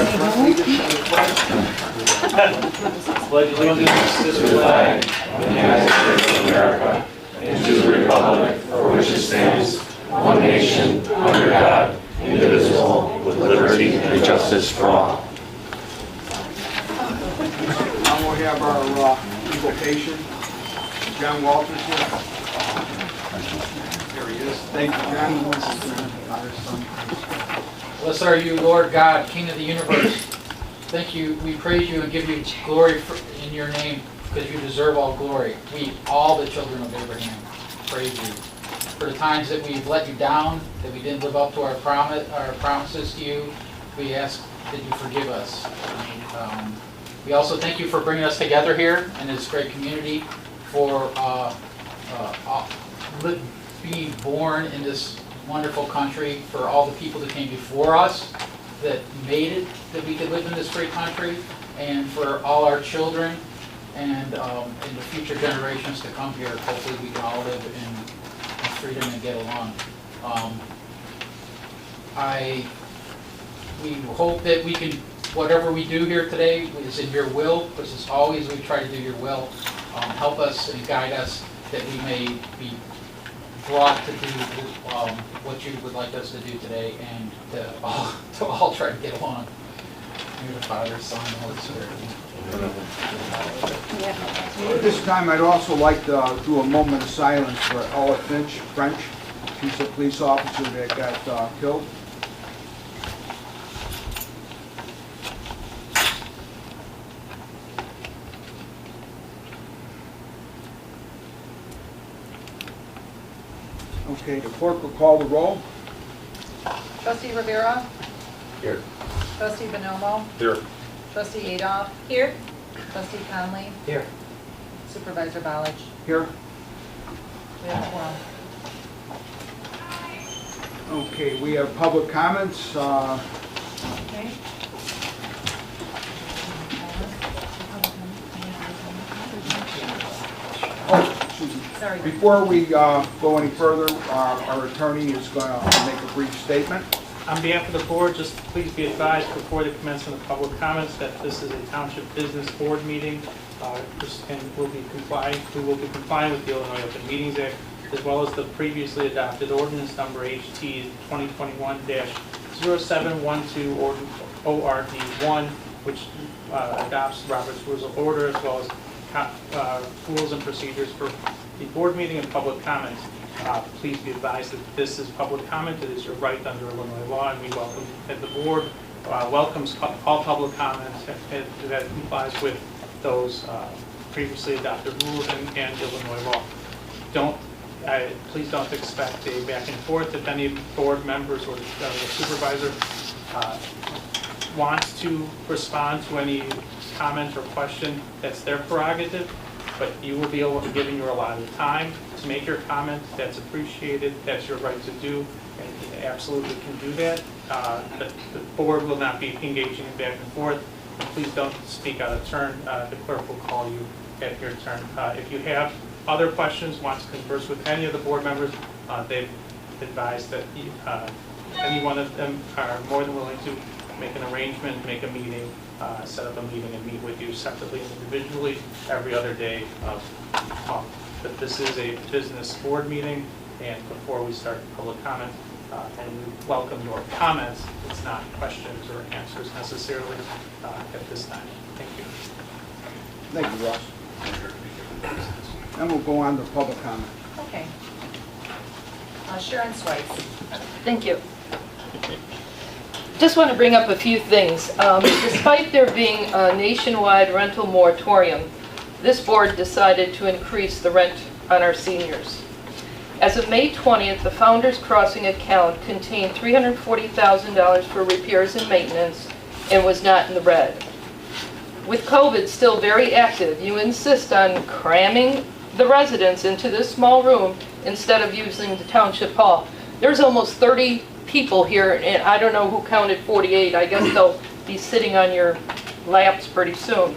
Lead us in the pledge. Pledge allegiance to the flag of the United States of America and to the republic for which it stands, one nation, under God, indivisible, with liberty and justice for all. Now we'll have our invocation. John Walters here. There he is. Thank you, John. Blessed are you, Lord God, King of the universe. Thank you, we praise you and give you glory in your name because you deserve all glory. We, all the children of Abraham, praise you. For the times that we've let you down, that we didn't live up to our promises to you, we ask that you forgive us. We also thank you for bringing us together here in this great community, for being born in this wonderful country, for all the people that came before us that made it that we could live in this great country, and for all our children and in the future generations to come here. Hopefully we can all live in freedom and get along. We hope that we can, whatever we do here today is in your will, because as always we try to do your will. Help us and guide us that we may be brought to do what you would like us to do today, and to all try to get along. In the Father, Son, and Holy Spirit. At this time, I'd also like to do a moment of silence for Ella French. She's a police officer that got killed. Okay, the clerk will call the roll. Trustee Rivera. Here. Trustee Bonomo. Here. Trustee Adolph. Here. Trustee Conley. Here. Supervisor Ballage. Here. We have quorum. Okay, we have public comments. Okay. Oh, excuse me. Sorry. Before we go any further, our attorney is going to make a brief statement. On behalf of the board, just please be advised before the commencement of public comments that this is a Township Business Board meeting, and we will be complying with the Illinois Open Meetings Act, as well as the previously adopted ordinance number HT 2021-0712 ORD1, which adopts Robert's Rules of Order, as well as rules and procedures for the board meeting and public comments. Please be advised that this is public comment. It is your right under Illinois law, and we welcome that the board welcomes all public comments that complies with those previously adopted rules and Illinois law. Please don't expect a back and forth. If any board members or the supervisor wants to respond to any comment or question, that's their prerogative, but you will be given your allotted time to make your comment. That's appreciated. That's your right to do, and you absolutely can do that. The board will not be engaging in back and forth. Please don't speak out of turn. The clerk will call you at your turn. If you have other questions, want to converse with any of the board members, they've advised that any one of them are more than willing to make an arrangement, make a meeting, set up a meeting and meet with you separately and individually every other day of the month. But this is a business board meeting, and before we start public comment, and we welcome your comments, it's not questions or answers necessarily at this time. Thank you. Thank you, Ross. And we'll go on to public comment. Okay. Sharon Swipe. Thank you. Just want to bring up a few things. Despite there being a nationwide rental moratorium, this board decided to increase the rent on our seniors. As of May 20th, the Founders Crossing account contained $340,000 for repairs and maintenance and was not in the red. With COVID still very active, you insist on cramming the residents into this small room instead of using the Township Hall. There's almost 30 people here, and I don't know who counted 48. I guess they'll be sitting on your laps pretty soon.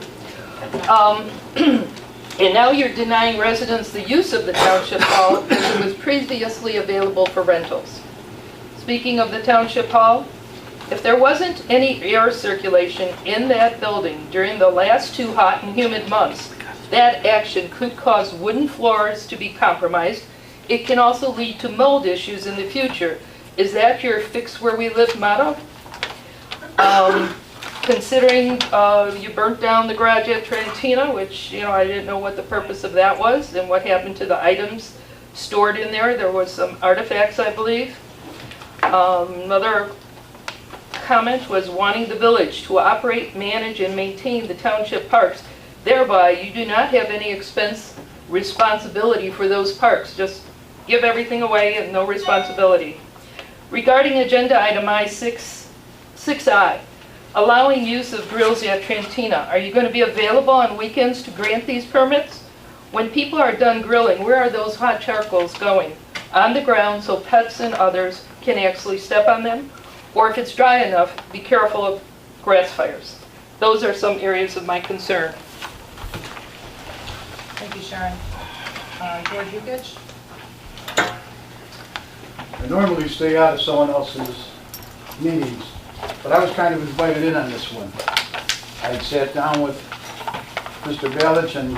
And now you're denying residents the use of the Township Hall because it was previously available for rentals. Speaking of the Township Hall, If there wasn't any air circulation in that building during the last 2 hot and humid months, that action could cause wooden floors to be compromised. It can also lead to mold issues in the future. Is that your fix where we live motto? Considering you burnt down the garage at Trentina, which, I didn't know what the purpose of that was and what happened to the items stored in there. There was some artifacts, I believe. Another comment was wanting the village to operate, manage, and maintain the township parks. Thereby, you do not have any expense responsibility for those parks. Just give everything away and no responsibility. Regarding agenda item I6I, allowing use of grills at Trentina, are you going to be available on weekends to grant these permits? When people are done grilling, where are those hot charcoals going? On the ground so pets and others can actually step on them? Or if it's dry enough, be careful of grass fires. Those are some areas of my concern. Thank you, Sharon. George Yukich? I normally stay out of someone else's meetings, but I was kind of invited in on this one. I sat down with Mr. Balich and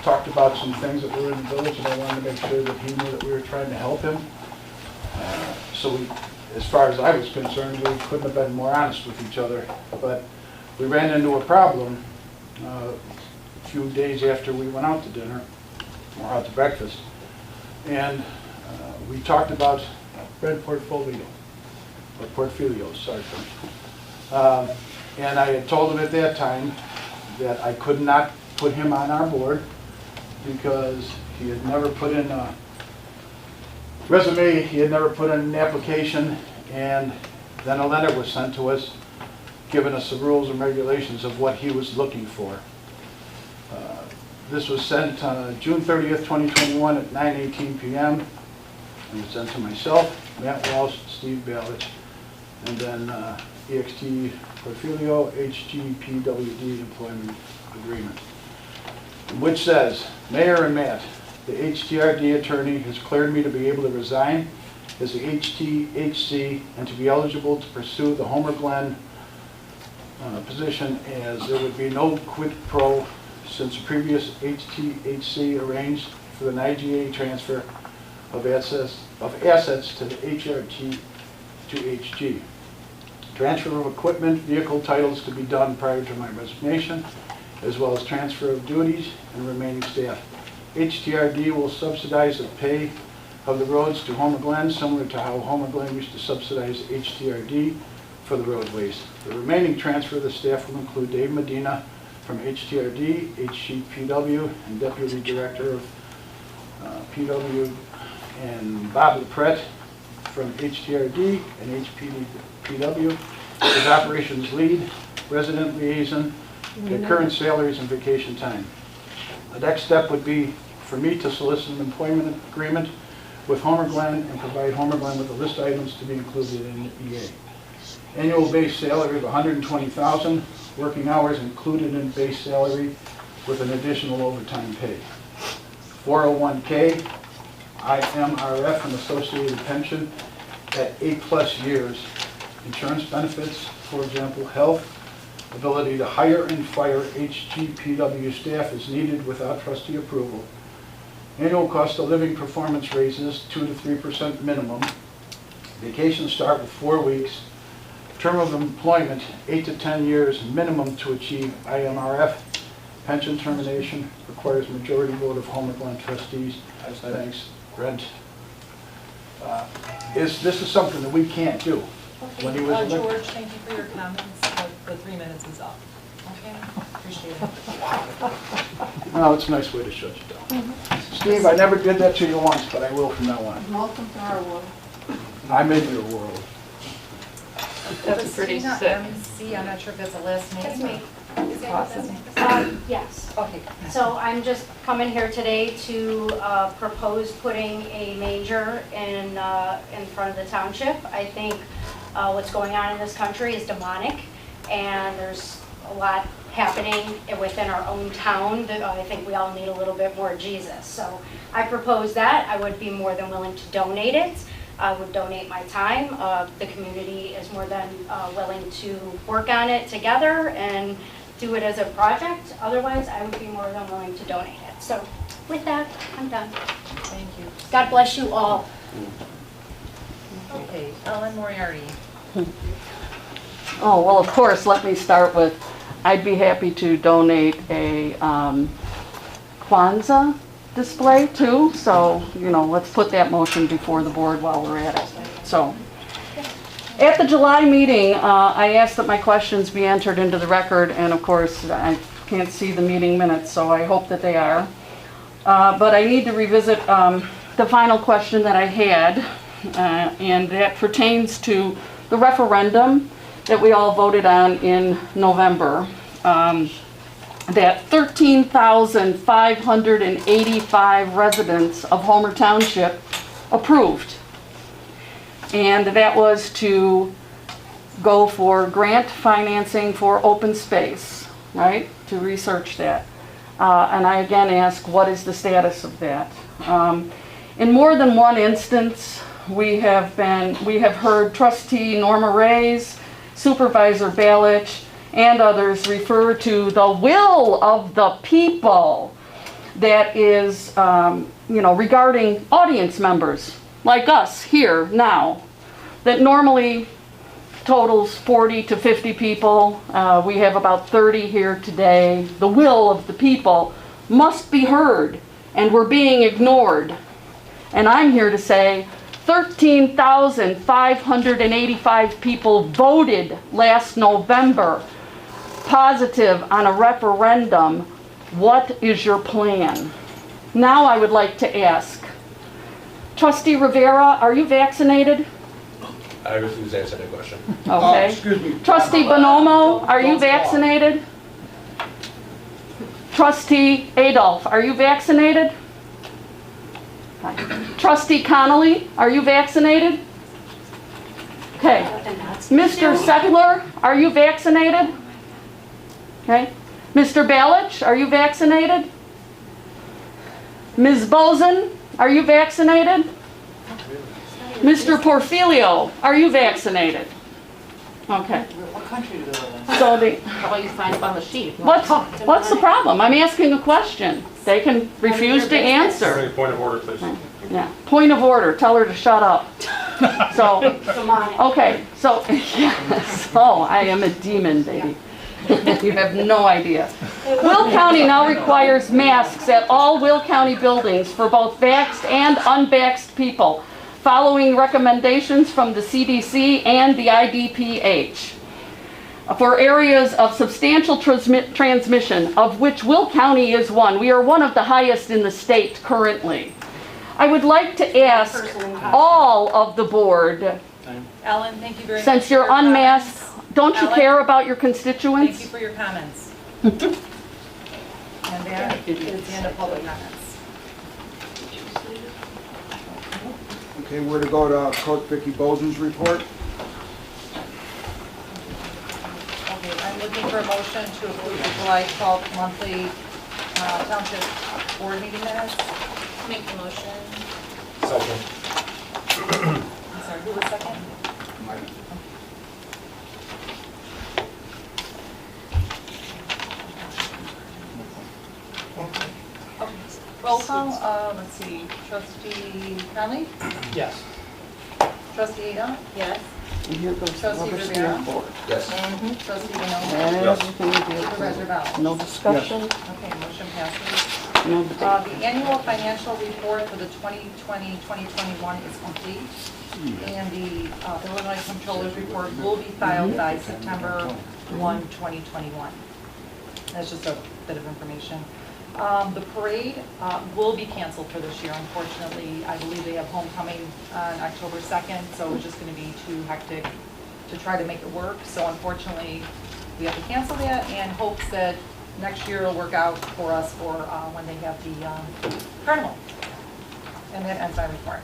talked about some things that were in the village, and I wanted to make sure that he knew that we were trying to help him. As far as I was concerned, we couldn't have been more honest with each other. But we ran into a problem a few days after we went out to dinner, or out to breakfast, and we talked about red portfolio, or portfolios, sorry. And I had told him at that time that I could not put him on our board because he had never put in a resume, he had never put in an application, and then a letter was sent to us giving us the rules and regulations of what he was looking for. This was sent June 30th, 2021 at 9:18 p.m. and was sent to myself, Matt Walsh, Steve Balich, and then EXT Portfolio HGPWD Employment Agreement, which says, Mayor and Matt, the HTRD attorney has cleared me to be able to resign as the HTHC and to be eligible to pursue the Homer Glen position, as there would be no quid pro since the previous HTHC arranged for the IGA transfer of assets to the HRT to HG. Transfer of equipment, vehicle titles to be done prior to my resignation, as well as transfer of duties and remaining staff. HTRD will subsidize the pay of the roads to Homer Glen, similar to how Homer Glen used to subsidize HTRD for the roadways. The remaining transfer of the staff will include Dave Medina from HTRD, HGPW, and Deputy Director of PW, and Bob LaPrette from HTRD and HPW as operations lead, resident liaison, at current salaries and vacation time. The next step would be for me to solicit an employment agreement with Homer Glen and provide Homer Glen with a list of items to be included in the EA. Annual base salary of $120,000, working hours included in base salary with an additional overtime pay. 401k, IMRF and associated pension at 8+ years. Insurance benefits, for example, health, ability to hire and fire HGPW staff is needed without trustee approval. Annual cost of living performance raises 2 to 3% minimum. Vacation start with 4 weeks. Term of employment 8 to 10 years minimum to achieve IMRF. Pension termination requires majority vote of Homer Glen trustees. Thanks, Brent. This is something that we can't do. When he was elected. George, thank you for your comments. The 3 minutes is up. Okay, appreciate it. No, it's a nice way to shut you down. Steve, I never did that to you once, but I will from now on. Welcome to our world. I'm in your world. That's pretty Christina sick. MC, I'm not sure if that's a last name. That's me. Is that your last name? Yes. Okay. So I'm just coming here today to propose putting a manger in front of the township. I think what's going on in this country is demonic, and there's a lot happening within our own town that I think we all need a little bit more Jesus. So I propose that. I would be more than willing to donate it. I would donate my time. The community is more than willing to work on it together and do it as a project. Otherwise, I would be more than willing to donate it. So with that, I'm done. Thank you. God bless you all. Okay, Ellen Moriarty. Oh, well, of course, let me start with, I'd be happy to donate a Kwanzaa display too. So, let's put that motion before the board while we're at it. So, at the July meeting, I asked that my questions be entered into the record, and of course, I can't see the meeting minutes, so I hope that they are. But I need to revisit the final question that I had, and that pertains to the referendum that we all voted on in November. That 13,585 residents of Homer Township approved. And that was to go for grant financing for open space, right? To research that. And I again ask, what is the status of that? In more than one instance, we have heard Trustee Norma Reyes, Supervisor Balich, and others refer to the will of the people that is, regarding audience members like us here now, that normally totals 40 to 50 people. We have about 30 here today. The will of the people must be heard, and we're being ignored. And I'm here to say 13,585 people voted last November positive on a referendum. What is your plan? Now I would like to ask, Trustee Rivera, are you vaccinated? I refuse to answer that question. Okay. Excuse me. Trustee Bonomo, are you vaccinated? Trustee Adolph, are you vaccinated? Trustee Connolly, are you vaccinated? Okay. Mr. Settler, are you vaccinated? Okay. Mr. Balich, are you vaccinated? Ms. Bozen, are you vaccinated? Mr. Porfilio, are you vaccinated? Okay. What country do they live in? So the, How about you sign up on the sheet? what's the problem? I'm asking a question. They can refuse to answer. Point of order, please. Yeah, point of order, tell her to shut up. So, Come on. okay, so, yes, oh, I am a demon, baby. You have no idea. Will County now requires masks at all Will County buildings for both vaxxed and unvaxxed people, following recommendations from the CDC and the IDPH. For areas of substantial transmission, of which Will County is one. We are one of the highest in the state currently. I would like to ask all of the board, Ellen, thank you very much. since for you're your unmasked, comments. don't you Ellen? care about your Thank you constituents? for your comments. And that is the end of public comments. Okay, we're to go to Clerk Vicky Bozen's report. Okay, I'm looking for a motion to approve the July 12th monthly township board meeting minutes. Make the motion. Second. I'm sorry, who was second? Okay. Roll call, let's see, trustee Conley, Yes. trustee Ada, Yes. And here goes the Trustee rubber Rivera? stamp board. Yes. trustee Bonoma, Everything is supervisor approved. Bell. No discussion, Okay, motion passes. no debate. The annual financial report for the 2020-2021 is complete, and the Illinois Comptroller's report will be filed by September 1, 2021. That's just a bit of information. The parade will be canceled for this year, unfortunately. I believe they have homecoming on October 2nd, so it's just going to be too hectic to try to make it work. So unfortunately, we have to cancel that and hopes that next year will work out for us for when they have the carnival. And that ends my report.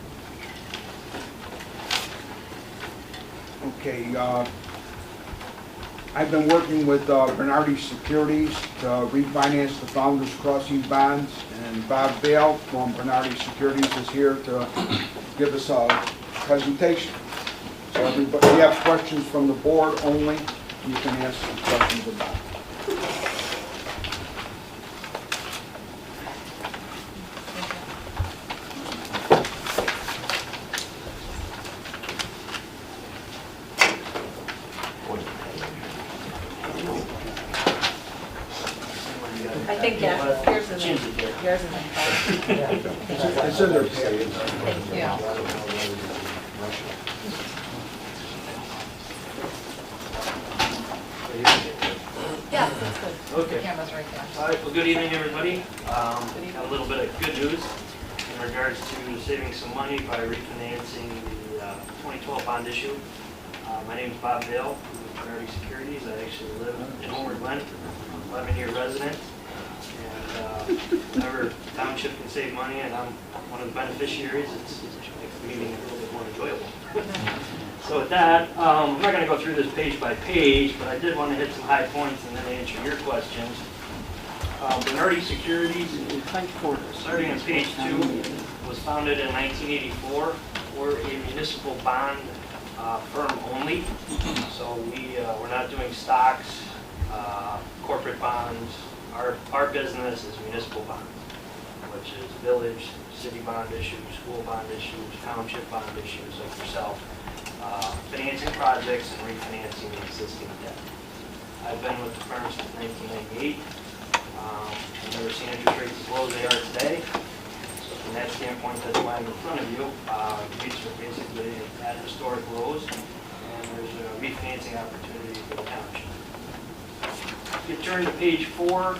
Okay, I've been working with Bernardi Securities to refinance the Founders Crossing bonds, and Bob Bale from Bernardi Securities is here to give us a presentation. So everybody, if you have questions from the board only, you can ask some questions about it. I think, yeah, yours is in, yours is in. It's in their package. Thank you. Yeah, that's good. Okay. The camera's right there. All right, well, good evening, everybody. Got a little bit of good news in regards to saving some money by refinancing the 2012 bond issue. My name is Bob Dale, I'm with Priority Securities. I actually live in Homer Glen, 11-year resident. And whenever Township can save money and I'm one of the beneficiaries, it makes the meeting a little bit more enjoyable. So with that, I'm not going to go through this page by page, but I did want to hit some high points and then answer your questions. Priority Securities, starting on page 2, was founded in 1984. We're a municipal bond firm only, so we're not doing stocks, corporate bonds. Our business is municipal bonds, which is village, city bond issues, school bond issues, township bond issues like yourself. Financing projects and refinancing the existing debt. I've been with the firm since 1998. I've never seen interest rates as low as they are today. So from that standpoint, that's why I'm in front of you. Rates are basically at historic lows, and there's a refinancing opportunity for the township. If you turn to page 4,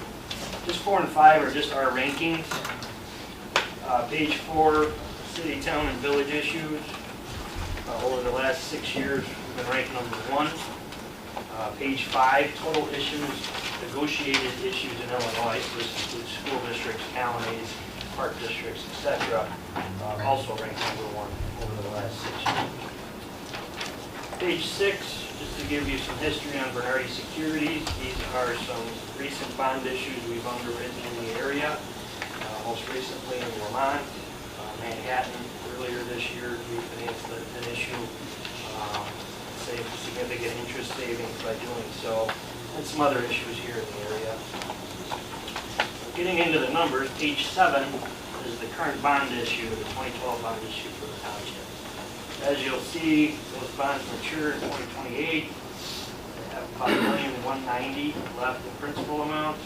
just 4 and 5 are just our rankings. Page 4, city, town, and village issues. Over the last 6 years, we've been ranked number 1. Page 5, total issues, negotiated issues in Illinois. So this includes school districts, counties, park districts, etc. Also ranked number 1 over the last 6 years. Page 6, just to give you some history on Bernardi Securities. These are some recent bond issues we've underwritten in the area. Most recently in Vermont, Manhattan. Earlier this year, we financed an issue, saved significant interest savings by doing so, and some other issues here in the area. Getting into the numbers, page 7 is the current bond issue, the 2012 bond issue for the township. As you'll see, those bonds mature in 2028. They have about $1,190,000 left in principal amount.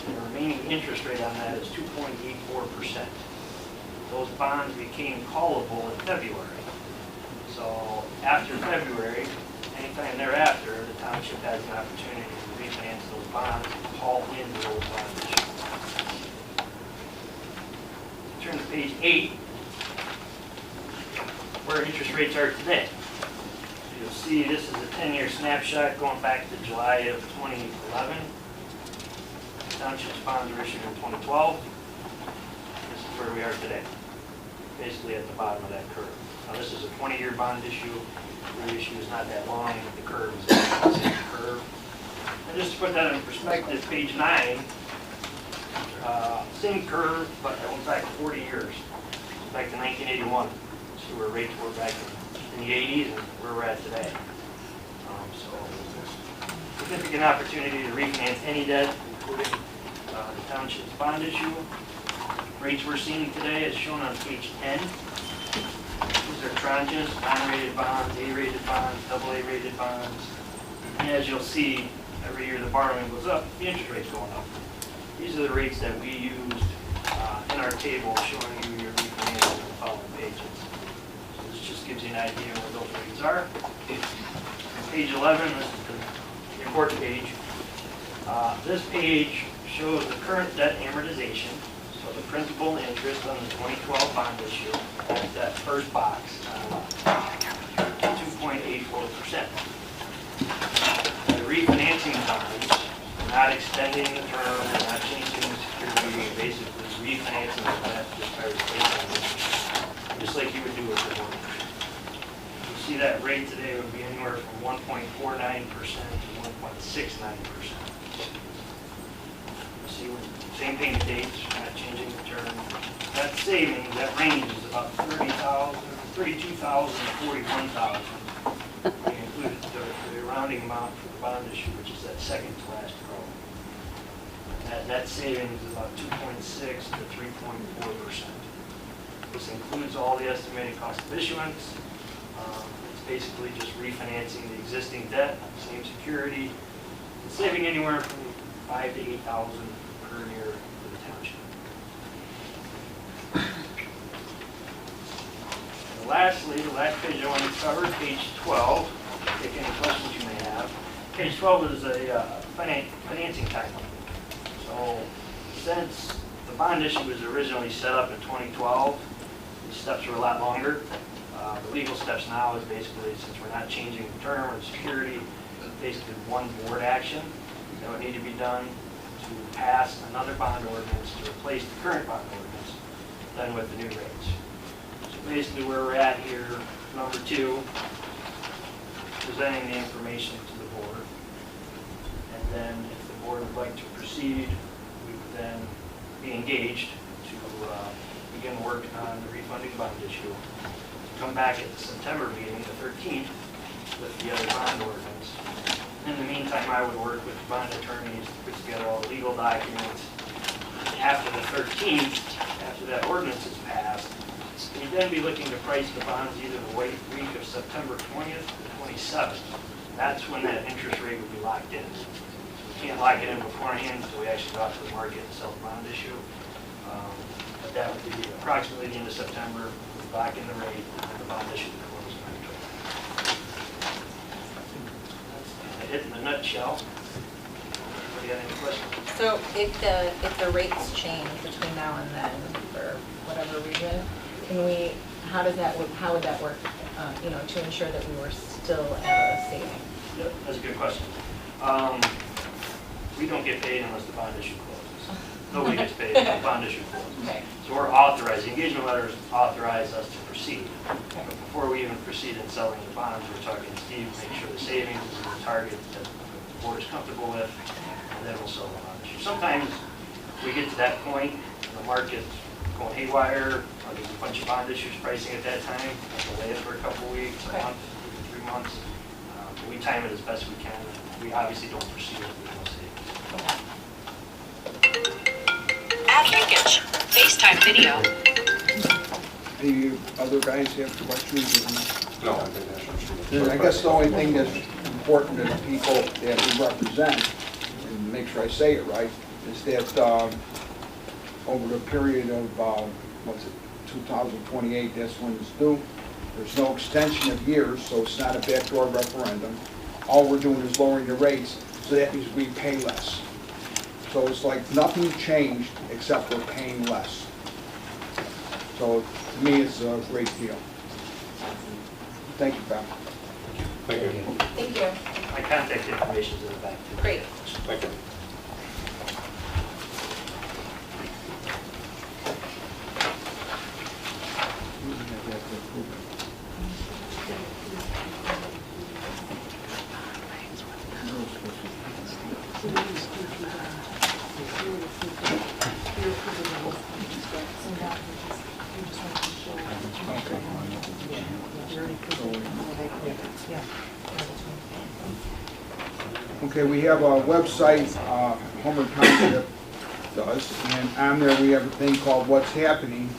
The remaining interest rate on that is 2.84%. Those bonds became callable in February. So after February, anytime thereafter, the township has an opportunity to refinance those bonds and call in the old bond issue. Turn to page 8, where interest rates are today. You'll see this is a 10-year snapshot going back to July of 2011. Township's bonds were issued in 2012. This is where we are today, basically at the bottom of that curve. Now this is a 20-year bond issue. The issue is not that long, but the curve is the same curve. And just to put that in perspective, page 9, same curve, but that went back 40 years, back to 1981. See where rates were back in the 80s and where we're at today. So significant opportunity to refinance any debt, including the township's bond issue. Rates we're seeing today is shown on page 10. These are tranches, non-rated bonds, A-rated bonds, AA-rated bonds. And as you'll see, every year the borrowing goes up, the interest rate's going up. These are the rates that we used in our table showing you your refinancing on the following pages. So this just gives you an idea of where those rates are. On page 11, this is the report page. This page shows the current debt amortization. So the principal and interest on the 2012 bond issue, that's that first box, 2.84%. The refinancing bonds, we're not extending the term, we're not changing the security, we're basically refinancing the debt just by replacing it, just like you would do with the mortgage. You see that rate today would be anywhere from 1.49% to 1.69%. See, same payment dates, not changing the term. That savings, that range is about $30,000 32,000 and 41,000. We included the rounding amount for the bond issue, which is that second to last row. That savings is about 2.6 to 3.4%. This includes all the estimated cost of issuance. It's basically just refinancing the existing debt, same security, and saving anywhere from $5,000 to $8,000 per year for the township. And lastly, the last page I want to cover, page 12. Take any questions you may have. Page 12 is a financing timeline. So since the bond issue was originally set up in 2012, the steps were a lot longer. The legal steps now is basically, since we're not changing the term or the security, basically one board action that would need to be done to pass another bond ordinance to replace the current bond ordinance, done with the new rates. So basically where we're at here, number 2, presenting the information to the board. And then if the board would like to proceed, we would then be engaged to begin work on the refunding bond issue. Come back at the September meeting, the 13th, with the other bond ordinance. In the meantime, I would work with the bond attorneys to put together all the legal documents. After the 13th, after that ordinance is passed, we'd then be looking to price the bonds either the week of September 20th to 27th. That's when that interest rate would be locked in. We can't lock it in beforehand until we actually go out to the market and sell the bond issue. But that would be approximately the end of September. Lock in the rate, the bond issue to close in October. That's it in a nutshell. Anybody got any questions? So if the rates change between now and then for whatever reason, how would that work, to ensure that we were still at a saving? Yeah, that's a good question. We don't get paid unless the bond issue closes. Nobody gets paid until the bond issue closes. Okay. So we're authorized, the engagement letters authorize us to proceed. Okay. But before we even proceed in selling the bonds, we're talking to Steve, make sure the savings is the target that the board is comfortable with, and then we'll sell the bond issue. Sometimes we get to that point, and the market's going haywire, or there's a bunch of bond issues pricing at that time, we'll delay it for a couple of weeks, a month, 3 months. But we time it as best we can. We obviously don't proceed if there's no savings. Add linkage. FaceTime video. The other guys have questions? No, I think that's Then I guess the only thing that's important to the people that we represent, and make sure I say it right, is that over the period of, 2028, that's when it's due. There's no extension of years, so it's not a backdoor referendum. All we're doing is lowering the rates, so that means we pay less. So it's like nothing changed except we're paying less. So to me, it's a great deal. Thank you, Beth. Thank you. Thank you. My contact information is in the back. too. Great. Thank you. Okay, we have a website, Homer Township does, and on there we have a thing called What's Happening,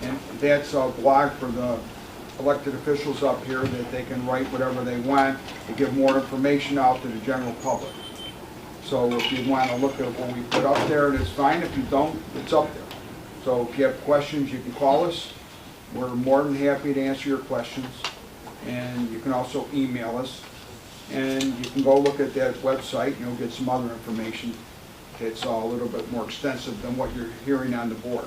and that's a blog for the elected officials up here that they can write whatever they want to give more information out to the general public. So if you want to look at what we put up there, it's fine. If you don't, it's up there. So if you have questions, you can call us. We're more than happy to answer your questions. And you can also email us. And you can go look at that website and you'll get some other information. It's a little bit more extensive than what you're hearing on the board.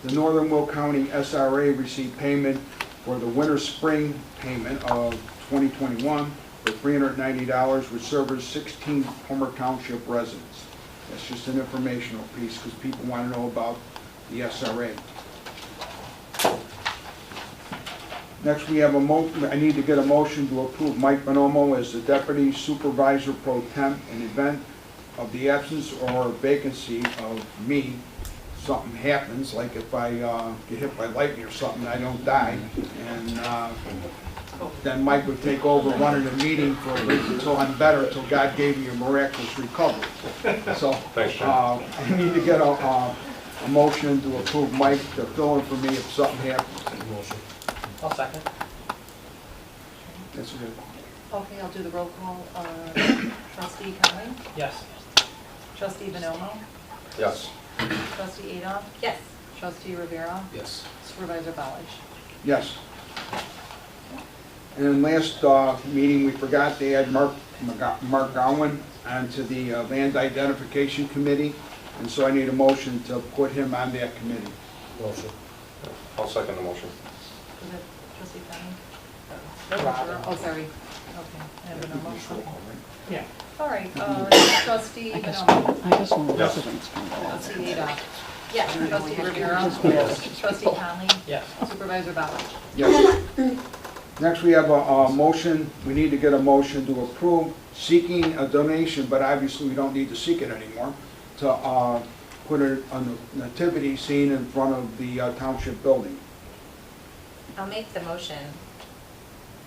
The Northern Will County SRA received payment for the winter-spring payment of 2021 for $390, which serves 16 Homer Township residents. That's just an informational piece because people want to know about the SRA. Next, we have I need to get a motion to approve Mike Bonomo as the Deputy Supervisor Pro Temp in event of the absence or vacancy of me, something happens, like if I get hit by lightning or something, I don't die. And then Mike would take over running the meeting for a week until I'm better, until God gave me a miraculous recovery. So Thanks, Jim. I need to get a motion to approve Mike to fill in for me if something happens. I'll second. That's good. Okay, I'll do the roll call. Trustee Conley? Yes. Trustee Bonomo? Yes. Trustee Adolph? Yes. Trustee Rivera? Yes. Supervisor Ballage? Yes. And last meeting, we forgot to add Mark Gowen onto the Land Identification Committee, and so I need a motion to put him on that committee. Motion. I'll second the motion. Was it Trustee Conley? Oh, sorry. Okay, I have a motion. Yeah. All right, Trustee Bonomo? I just want Yes. residents. Trustee Adolph? Yes. Trustee Rivera? Yes. Trustee Conley? Yes. Supervisor Ballage? Yes. Next, we have a motion, we need to get a motion to approve seeking a donation, but obviously we don't need to seek it anymore, to put a nativity scene in front of the township building. I'll make the motion.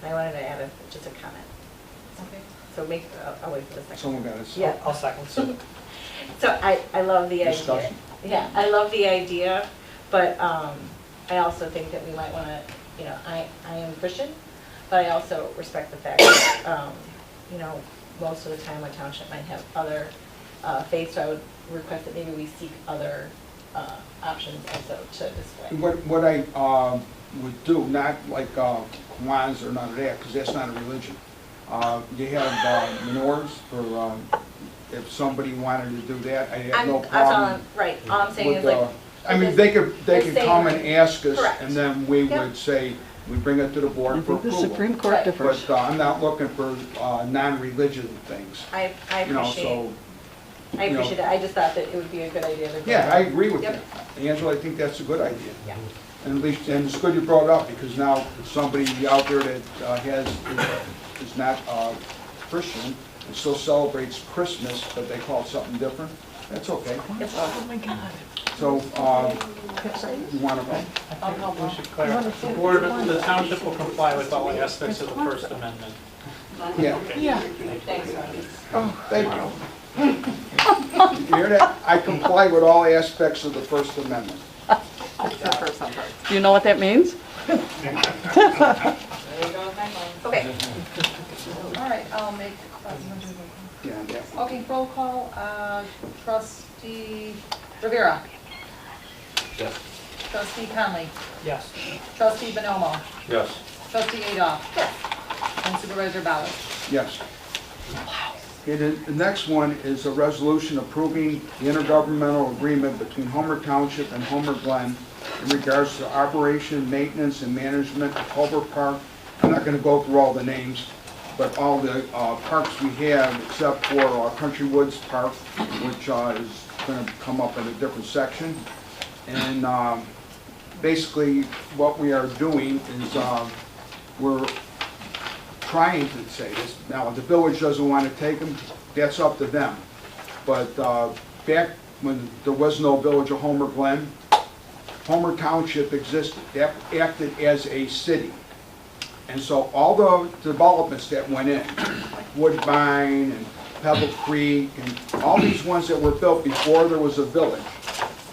I wanted to add just a comment. Okay. So I'll wait for the second. Someone got it? Yeah. I'll second. So I love the idea. Discussion. Yeah, I love the idea, but I also think that we might want to, I am Christian, but I also respect the fact that, most of the time a township might have other faiths, so I would request that maybe we seek other options also to display. What I would do, not like Kwanzaa or none of that, because that's not a religion. You have menorahs for, if somebody wanted to do that, I have no problem. Right, all I'm saying with is like. I mean, they could They say- come and ask us, Correct. and then we Yep. would say, we bring it to the I board for think the approval. Supreme Court Right. differs. But I'm not looking for non-religion things, I you know, appreciate, so, I appreciate it. I just thought that it would be a good idea to. yeah, I agree with Yep. you. Angela, I think that's a good idea. Yeah. And at least, and it's good you brought it up, because now somebody out there that is not Christian and still celebrates Christmas, but they call it something different, that's okay. Oh my God. So, you want to, I think we should clarify. The township will comply with all aspects of the First Amendment. yeah, Yeah. Thanks, Robbie. thank you. You hear that? I comply with all aspects of the First Amendment. Do you know what that means? There you go with my phone. Okay. All right, I'll make, Yeah, yeah. okay, roll call, Trustee Rivera. Yes. Trustee Conley. Yes. Trustee Bonomo. Yes. Trustee Adolph. Yes. And Supervisor Ballard. Yes. Okay, the next one is a resolution approving the intergovernmental agreement between Homer Township and Homer Glen in regards to operation, maintenance, and management of Culver Park. I'm not going to go through all the names, but all the parks we have, except for Country Woods Park, which is going to come up in a different section. And basically, what we are doing is we're trying to say this. Now, if the village doesn't want to take them, that's up to them. But back when there was no village of Homer Glen, Homer Township existed, that acted as a city. And so all the developments that went in, like Woodbine and Pebble Creek, and all these ones that were built before there was a village,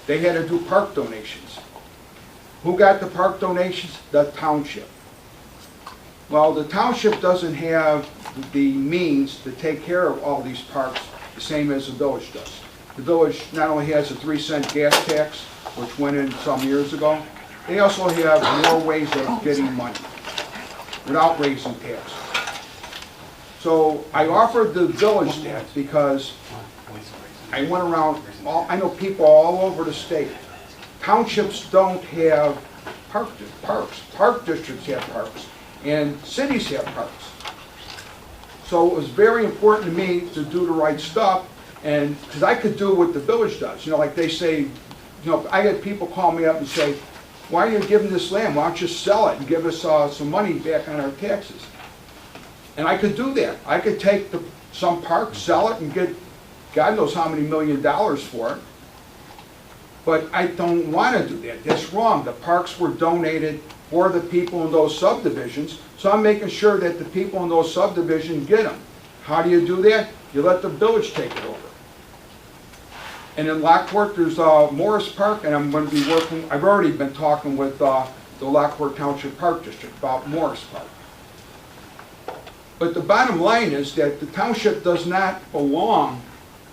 they had to do park donations. Who got the park donations? The township. Well, the township doesn't have the means to take care of all these parks the same as the village does. The village not only has a 3-cent gas tax, which went in some years ago, they also have more ways of getting money without raising taxes. So I offered the village that because I went around, I know people all over the state. Townships don't have parks. Park districts have parks, and cities have parks. So it was very important to me to do the right stuff, and because I could do what the village does. You know, like they say, I had people call me up and say, why are you giving this land? Why don't you sell it and give us some money back on our taxes? And I could do that. I could take some park, sell it, and get God knows how many $1 million for it. But I don't want to do that. That's wrong. The parks were donated for the people in those subdivisions, so I'm making sure that the people in those subdivisions get them. How do you do that? You let the village take it over. And in Lockport, there's Morris Park, and I'm going to be working, I've already been talking with the Lockport Township Park District about Morris Park. But the bottom line is that the township does not belong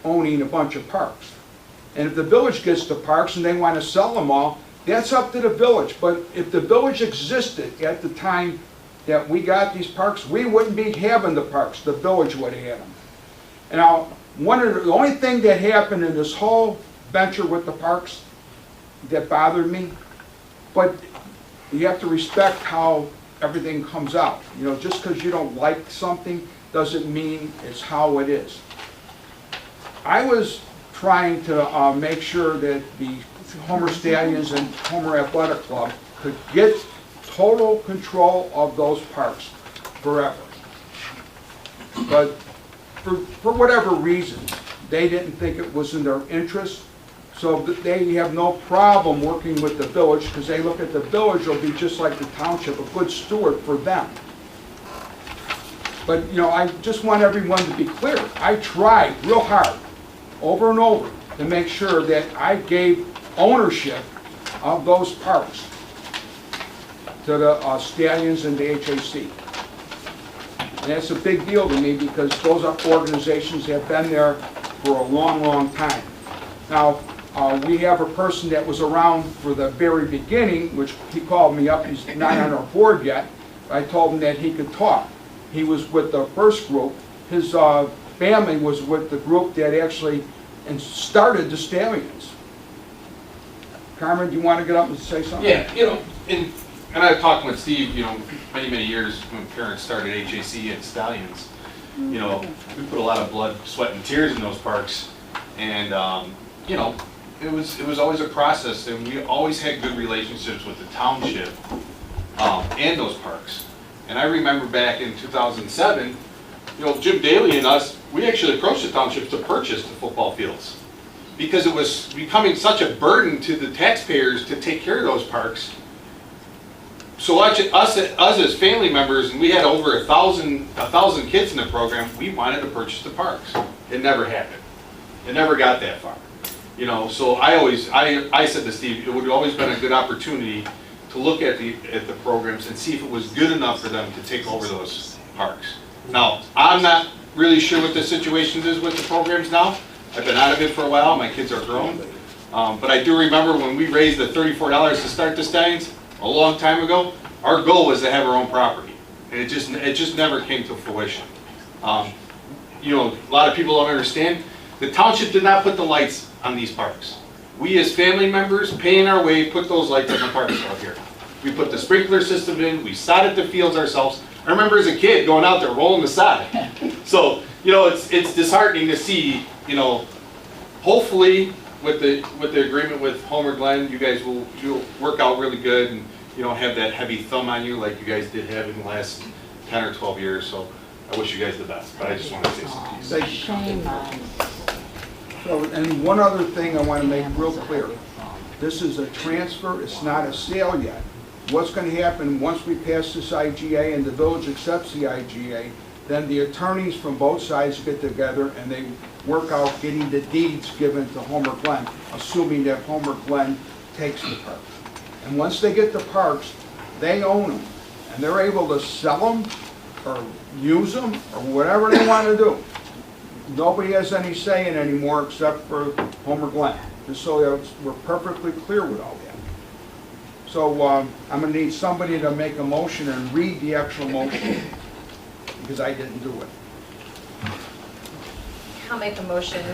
owning a bunch of parks. And if the village gets the parks and they want to sell them all, that's up to the village. But if the village existed at the time that we got these parks, we wouldn't be having the parks. The village would have had them. And now, the only thing that happened in this whole venture with the parks that bothered me, but you have to respect how everything comes out. You know, just because you don't like something doesn't mean it's how it is. I was trying to make sure that the Homer Stallions and Homer Athletic Club could get total control of those parks forever. But for whatever reason, they didn't think it was in their interest, so they have no problem working with the village, because they look at the village will be just like the township, a good steward for them. But, you know, I just want everyone to be clear. I tried real hard, over and over, to make sure that I gave ownership of those parks to the Stallions and the HAC. And that's a big deal to me, because those organizations have been there for a long, long time. Now, we have a person that was around for the very beginning, which he called me up. He's not on our board yet. I told him that he could talk. He was with the first group. His family was with the group that actually started the Stallions. Carmen, do you want to get up and say something? Yeah, you know, and I've talked with Steve, you know, many years when parents started HAC and Stallions. You know, we put a lot of blood, sweat, and tears in those parks, and you know, it was always a process, and we always had good relationships with the township and those parks. And I remember back in 2007, you know, Jim Daly and us, we actually approached the township to purchase the football fields, because it was becoming such a burden to the taxpayers to take care of those parks. So us as family members, and we had over 1,000 kids in the program, we wanted to purchase the parks. It never happened. It never got that far. You know, so I said to Steve, it would have always been a good opportunity to look at the programs and see if it was good enough for them to take over those parks. Now, I'm not really sure what the situation is with the programs now. I've been out of it for a while, my kids are grown. But I do remember when we raised the $34 to start the Stallions, a long time ago, our goal was to have our own property. And it just never came to fruition. You know, a lot of people don't understand, the township did not put the lights on these parks. We as family members, paying our way, put those lights on the parks out here. We put the sprinkler system in, we sodded the fields ourselves. I remember as a kid going out there rolling the sod. So, you know, it's disheartening to see, you know, hopefully with the agreement with Homer Glen, you guys you'll work out really good, and you don't have that heavy thumb on you like you guys did have in the last 10 or 12 years. So I wish you guys the best, but I just want to say something. Shame on. So, and one other thing I want to make real clear. This is a transfer, it's not a sale yet. What's going to happen once we pass this IGA and the village accepts the IGA, then the attorneys from both sides get together and they work out getting the deeds given to Homer Glen, assuming that Homer Glen takes the parks. And once they get the parks, they own them. And they're able to sell them or use them or whatever they want to do. Nobody has any say in it anymore except for Homer Glen, just so that we're perfectly clear with all that. So I'm going to need somebody to make a motion and read the actual motion, because I didn't do it. I'll make a motion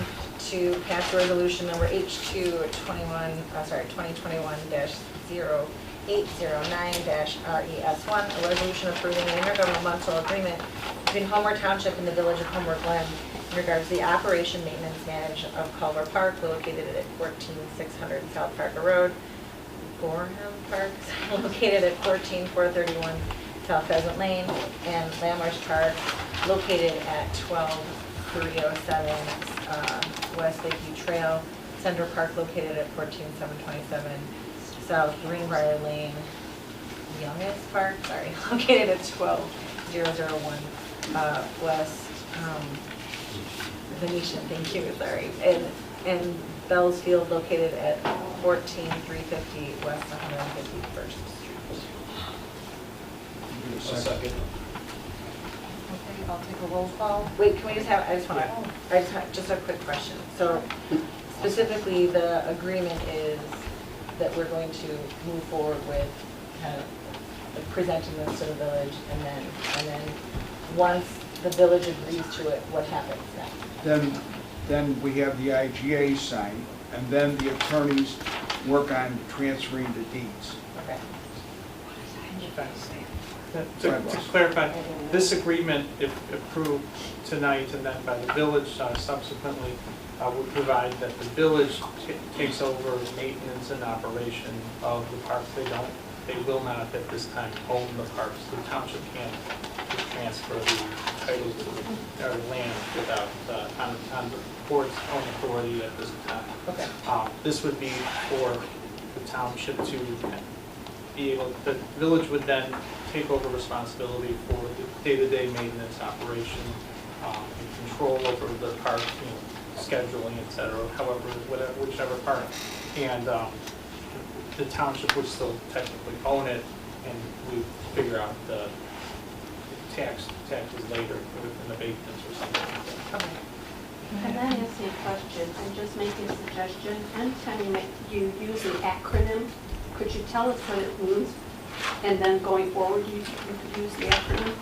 to pass resolution number H221, 2021-0809-RES1, a resolution approving an intergovernmental agreement between Homer Township and the Village of Homer Glen in regards to the operation, maintenance, management of Culver Park, located at 14600 South Parker Road. Gorham Park, located at 14431 South Pheasant Lane, and Landmarks Park, located at 12307 West Lakeview Trail, Center Park located at 14727 South Greenbrier Lane, Youngest Park, sorry, located at 12001 West Venetian, thank you, sorry, and Bell's Field located at 14350 West 151st Street. Second. Okay, I'll take a roll call. Wait, can we just have, just a quick question. So specifically, the agreement is that we're going to move forward with kind of presenting this to the village, and then once the village agrees to it, what happens next? Then we have the IGA sign, and then the attorneys work on transferring the deeds. Okay. To clarify, this agreement, if approved tonight and then by the village subsequently, would provide that the village takes over maintenance and operation of the parks. They will not at this time own the parks. The township can't just transfer the title to the land without, on the board's own authority at this time. Okay. This would be for the township to be able, the village would then take over responsibility for the day-to-day maintenance operation, and control over the park, scheduling, et cetera, whichever part. And the township would still technically own it, and we figure out the taxes later within the abatements or something like that. Okay. Can I ask you a question? I'm just making a suggestion. Anytime you use an acronym, could you tell us what it means? And then going forward, you could use the acronym?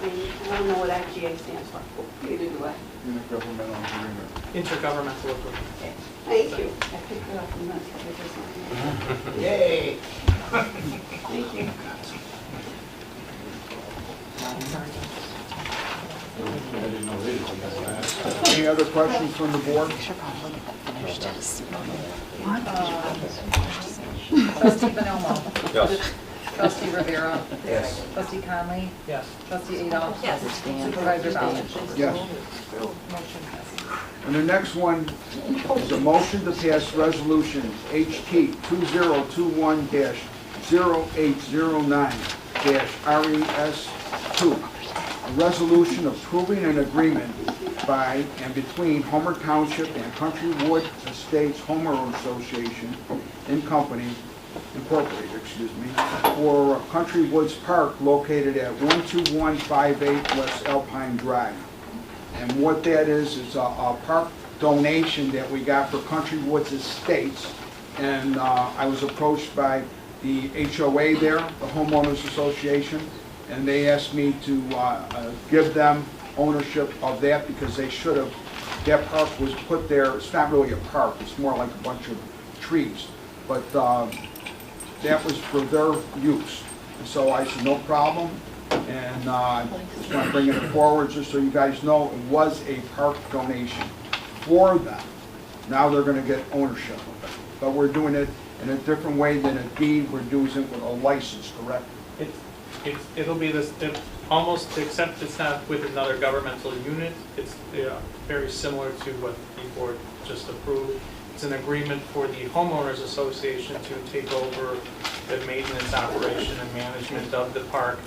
I mean, I don't know what IGA stands for. Neither do I. Intergovernmental agreement. Intergovernmental agreement. Okay. Thank you. I picked it up from that. Yay! Thank you. Any other questions from the board? Trustee Bonomo? Yes. Trustee Rivera? Yes. Trustee Conley? Yes. Trustee Adolph? Yes. Supervisor Ballard? Yes. Motion passes. And the next one is a motion to pass resolution HT 2021-0809-RES2, a resolution approving an agreement by and between Homer Township and Countrywood Estates Homeowner Association and Company, Incorporated, for Country Woods Park located at 12158 West Alpine Drive. And what that is a park donation that we got for Country Woods Estates. And I was approached by the HOA there, the Homeowners Association, and they asked me to give them ownership of that because they should have, that park was put there, it's not really a park, it's more like a bunch of trees. But that was for their use. And so I said, no problem. And just want to bring it forward just so you guys know it was a park donation for them. Now they're going to get ownership of it. But we're doing it in a different way than a deed. We're doing it with a license, correct? It'll be this, almost, except it's not with another governmental unit. It's very similar to what the board just approved. It's an agreement for the homeowners association to take over the maintenance, operation, and management of the park.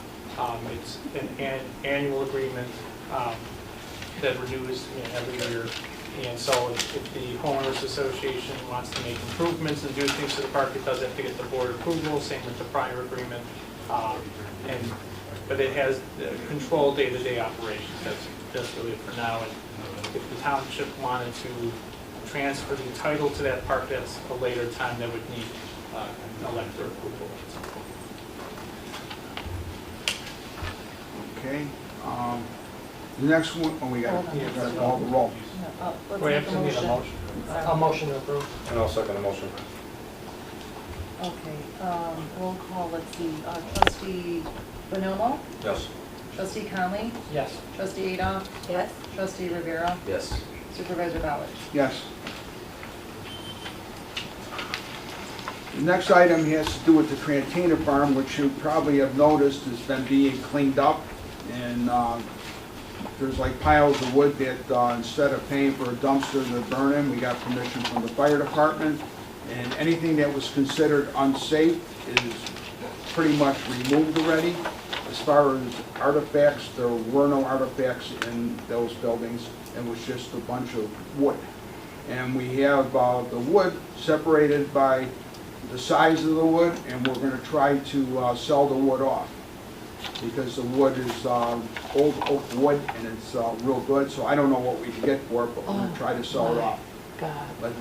It's an annual agreement that renews every year. And so if the homeowners association wants to make improvements and do things to the park, it does have to get the board approval, same with the prior agreement. But it has control day-to-day operations. That's really it for now. And if the township wanted to transfer the title to that park, that's a later time that would need elector approval. Okay. The next one, we got to call the roll. Let's We make actually need a motion. A motion to approve. And I'll second the motion. Okay, roll call, let's see, trustee Bonomo? Yes. Trustee Conley? Yes. Trustee Adolph? Yes. Trustee Rivera? Yes. Supervisor Ballard? Yes. The next item has to do with the Trantina Farm, which you probably have noticed has been being cleaned up. And there's like piles of wood that instead of paying for a dumpster to burn in, we got permission from the fire department. And anything that was considered unsafe is pretty much removed already. As far as artifacts, there were no artifacts in those buildings. It was just a bunch of wood. And we have the wood separated by the size of the wood, and we're going to try to sell the wood off. Because the wood is old oak wood, and it's real good, so I don't know what we can get for it, but we're going to try to sell it off. But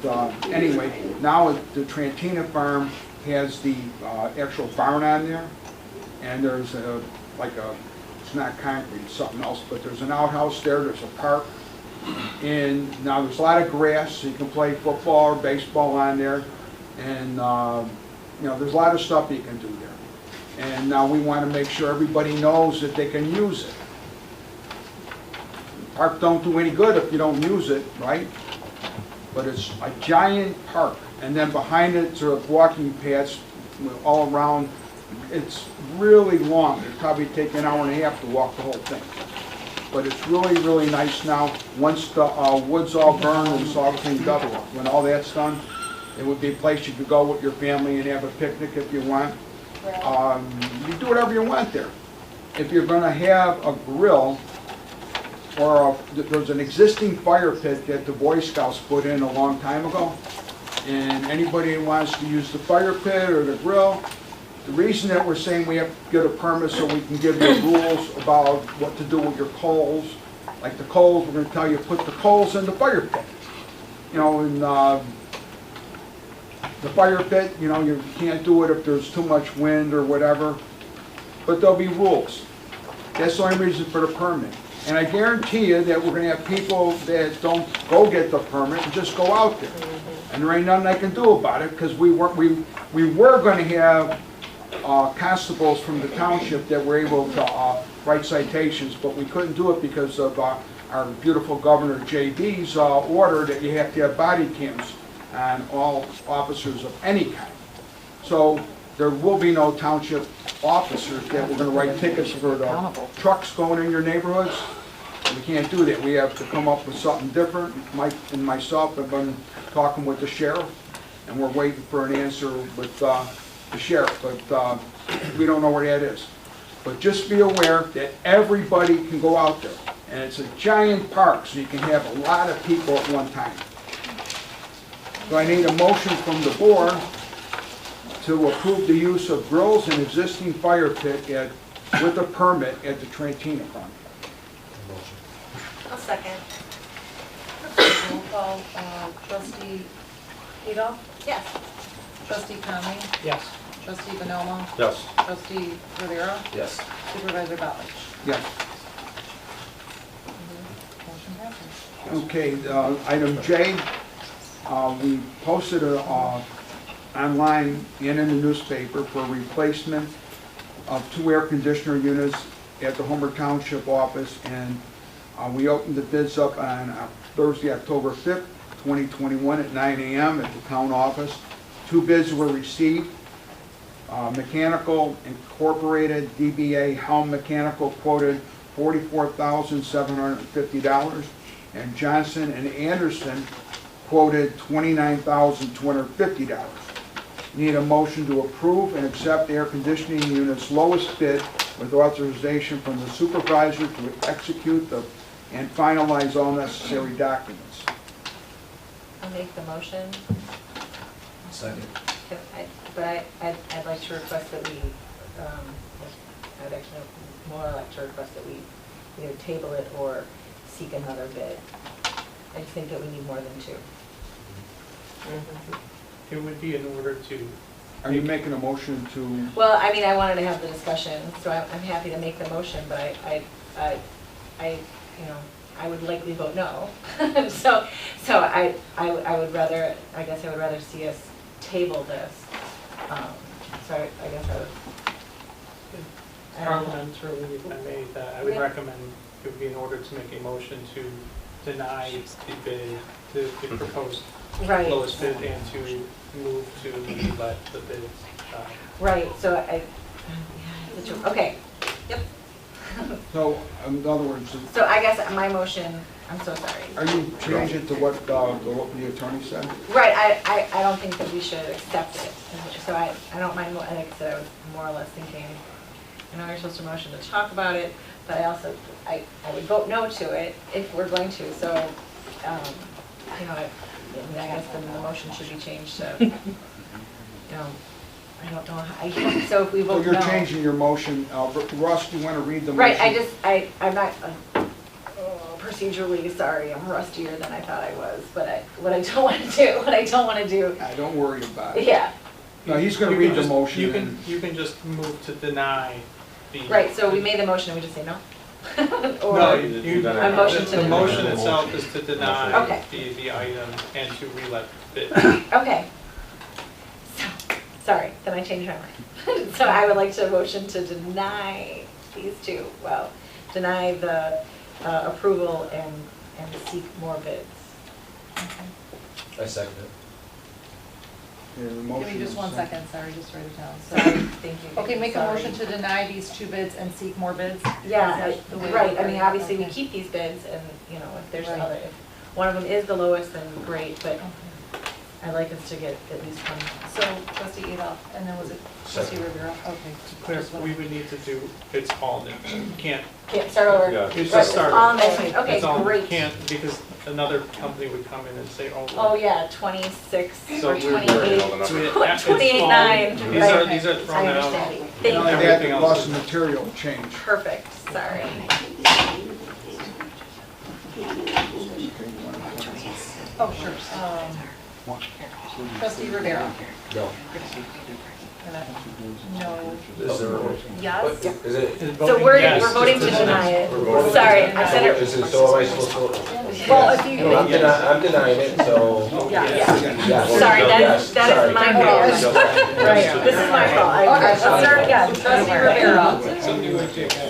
anyway, now the Trantina farm has the actual barn on there, and there's it's not concrete, it's something else, but there's an outhouse there, there's a park, and now there's a lot of grass, so you can play football or baseball on there, and you know, there's a lot of stuff you can do there. And now we want to make sure everybody knows that they can use it. Park don't do any good if you don't use it, right? But it's a giant park, and then behind it are walking paths all around. It's really long. It'd probably take an hour and a half to walk the whole thing. But it's really, really nice now. Once the wood's all burned and it's all cleaned up, when all that's done, it would be a place you could go with your family and have a picnic if you want. You do whatever you want there. If you're going to have a grill, or there's an existing fire pit that the Boy Scouts put in a long time ago, and anybody who wants to use the fire pit or the grill, the reason that we're saying we have to get a permit so we can give you rules about what to do with your coals, like the coals, we're going to tell you put the coals in the fire pit. You know, in the fire pit, you know, you can't do it if there's too much wind or whatever, but there'll be rules. That's the only reason for the permit. And I guarantee you that we're going to have people that don't go get the permit and just go out there. And there ain't nothing I can do about it, because we were going to have constables from the township that were able to write citations, but we couldn't do it because of our beautiful Governor JB's order that you have to have body cams on all officers of any kind. So there will be no township officers that we're going to write tickets for the trucks going in your neighborhoods. We can't do that. We have to come up with something different. Mike and myself have been talking with the sheriff, and we're waiting for an answer with the sheriff, but we don't know where that is. But just be aware that everybody can go out there, and it's a giant park, so you can have a lot of people at one time. So I need a motion from the board to approve the use of grills and existing fire pit with a permit at the Trantina farm. I'll second. Roll call, trustee Adolph? Yes. Trustee Conley? Yes. Trustee Benoma? Yes. Trustee Rivera? Yes. Supervisor Gollich? Yes. Motion passes. Okay, item J, we posted online and in the newspaper for replacement of 2 air conditioner units at the Homer Township office, and we opened the bids up on Thursday, October 5th, 2021 at 9 a.m. at the town office. 2 bids were received. Mechanical Incorporated, DBA Helm Mechanical, quoted $44,750, and Johnson and Anderson quoted $29,250. Need a motion to approve and accept air conditioning unit's lowest bid with authorization from the supervisor to execute and finalize all necessary documents. I'll make the motion. Second. But I'd like to request that we, I'd actually more like to request that we either table it or seek another bid. I just think that we need more than 2. It would be in order to. Are you making a motion to? Well, I mean, I wanted to have the discussion, so I'm happy to make the motion, but I you know, I would likely vote no. So I would rather, I guess I would rather see us table this. So I guess I would. Parliamentary, if I may, that I would recommend it would be in order to make a motion to deny the bid, the proposed Right. lowest bid, and to move to let the bids. Right, so okay. Yep. So, in other words, So I guess my motion, I'm so sorry. are you changing to what the attorney said? Right, I don't think that we should accept it. So I don't mind, like I said, I was more or less thinking, I know you're supposed to motion to talk about it, but I also, I would vote no to it if we're going to, so, you know, I guess then the motion should be changed to, you know, I don't know, so if we So vote no. you're changing your motion. Russ, do you want to read the motion? Right, I'm not, procedurally, sorry, I'm rustier than I thought I was, but what I don't want to do, Don't worry about it. yeah. No, he's going to You read can the just- motion. You can just move to deny the. Right, so we made the motion and we just say no? Or- No, A motion to the deny. motion itself is to deny Okay. the item and to relet bid. Okay. So, sorry, then I changed my mind. So I would like to motion to deny these two, well, deny the approval and seek more bids. I second it. Yeah, the Give motion me just is one second. second, sorry, just write it down. Sorry, thank you. Okay, make a Sorry. motion to deny these two bids and seek more bids? Yeah, Is that the way right, to I mean, word it? obviously, we Okay. keep these bids and, you know, if there's Right. other, if one of them is the lowest, then great, but Okay. I'd like us to get at least one. So trustee Adolph, and then was it trustee Rivera? Okay. Clear, Just one. we would need to do, it's all new. You can't, Can't start over? Yeah. it's Right, just start. all next week, okay, It's all- great. Can't, because another company would come in and say, oh. Oh, yeah, 26 So or we're- 28. So it's 28.9. falling. Right. These are thrown I out. understand. And Thank only you. Everything that else plus is- material change. Perfect, sorry. Oh, sure. Trustee Rivera? No. No. Is there, Yes? is it? So we're voting to deny it. We're voting. Sorry, I said it. Is it, so am I supposed to? Well, if you, No, I'm denying it, so. yeah. Yeah. Sorry, Yes, that sorry. is my fault. Right, this is my fault. Okay, let's start again. Trustee Rivera?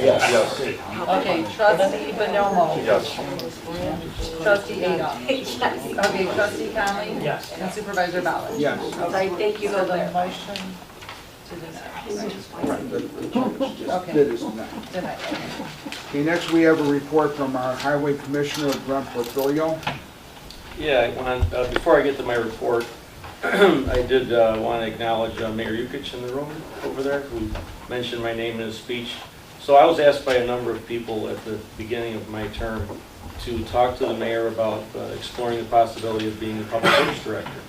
Yes. Okay, trustee Bonomo? Yes. Trustee Adolph? Yes. Okay, trustee Conley? Yes. And supervisor Ballard? Yes. Right, thank you So for the that. motion to deny. Right, the Okay. bid is denied. Deny, okay. Okay, next we have a report from our Highway Commissioner, Brent Portfolio. Yeah, before I get to my report, I did want to acknowledge Mayor Yukich in the room over there, who mentioned my name in his speech. So I was asked by a number of people at the beginning of my term to talk to the mayor about exploring the possibility of being the public works director,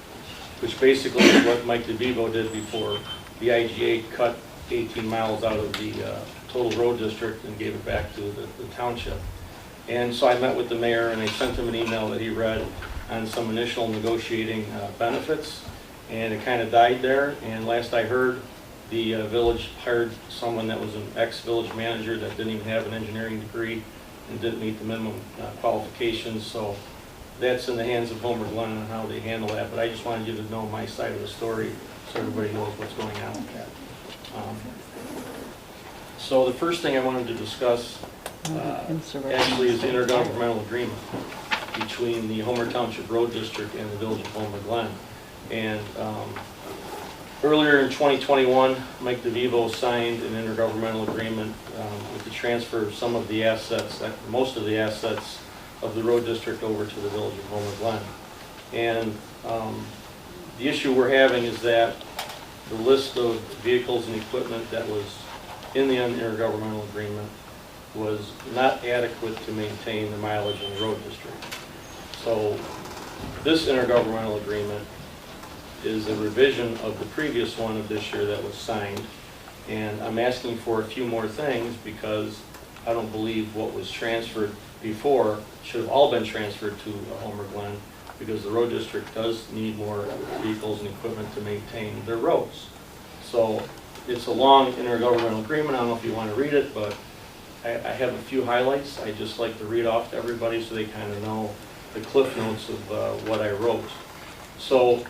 which basically is what Mike DeVivo did before the IGA cut 18 miles out of the total road district and gave it back to the township. And so I met with the mayor and I sent him an email that he read on some initial negotiating benefits, and it kind of died there. And last I heard, the village hired someone that was an ex-village manager that didn't even have an engineering degree and didn't meet the minimum qualifications. So that's in the hands of Homer Glen on how they handle that. But I just wanted you to know my side of the story so everybody knows what's going on with that. So the first thing I wanted to discuss actually is the intergovernmental agreement between the Homer Township Road District and the Village of Homer Glen. And earlier in 2021, Mike DeVivo signed an intergovernmental agreement with the transfer of some of the assets, most of the assets of the road district over to the Village of Homer Glen. And the issue we're having is that the list of vehicles and equipment that was in the intergovernmental agreement was not adequate to maintain the mileage in the road district. So this intergovernmental agreement is a revision of the previous one of this year that was signed. And I'm asking for a few more things because I don't believe what was transferred before should have all been transferred to Homer Glen, because the road district does need more vehicles and equipment to maintain their roads. So it's a long intergovernmental agreement. I don't know if you want to read it, but I have a few highlights. I just like to read off to everybody so they kind of know the cliff notes of what I wrote. So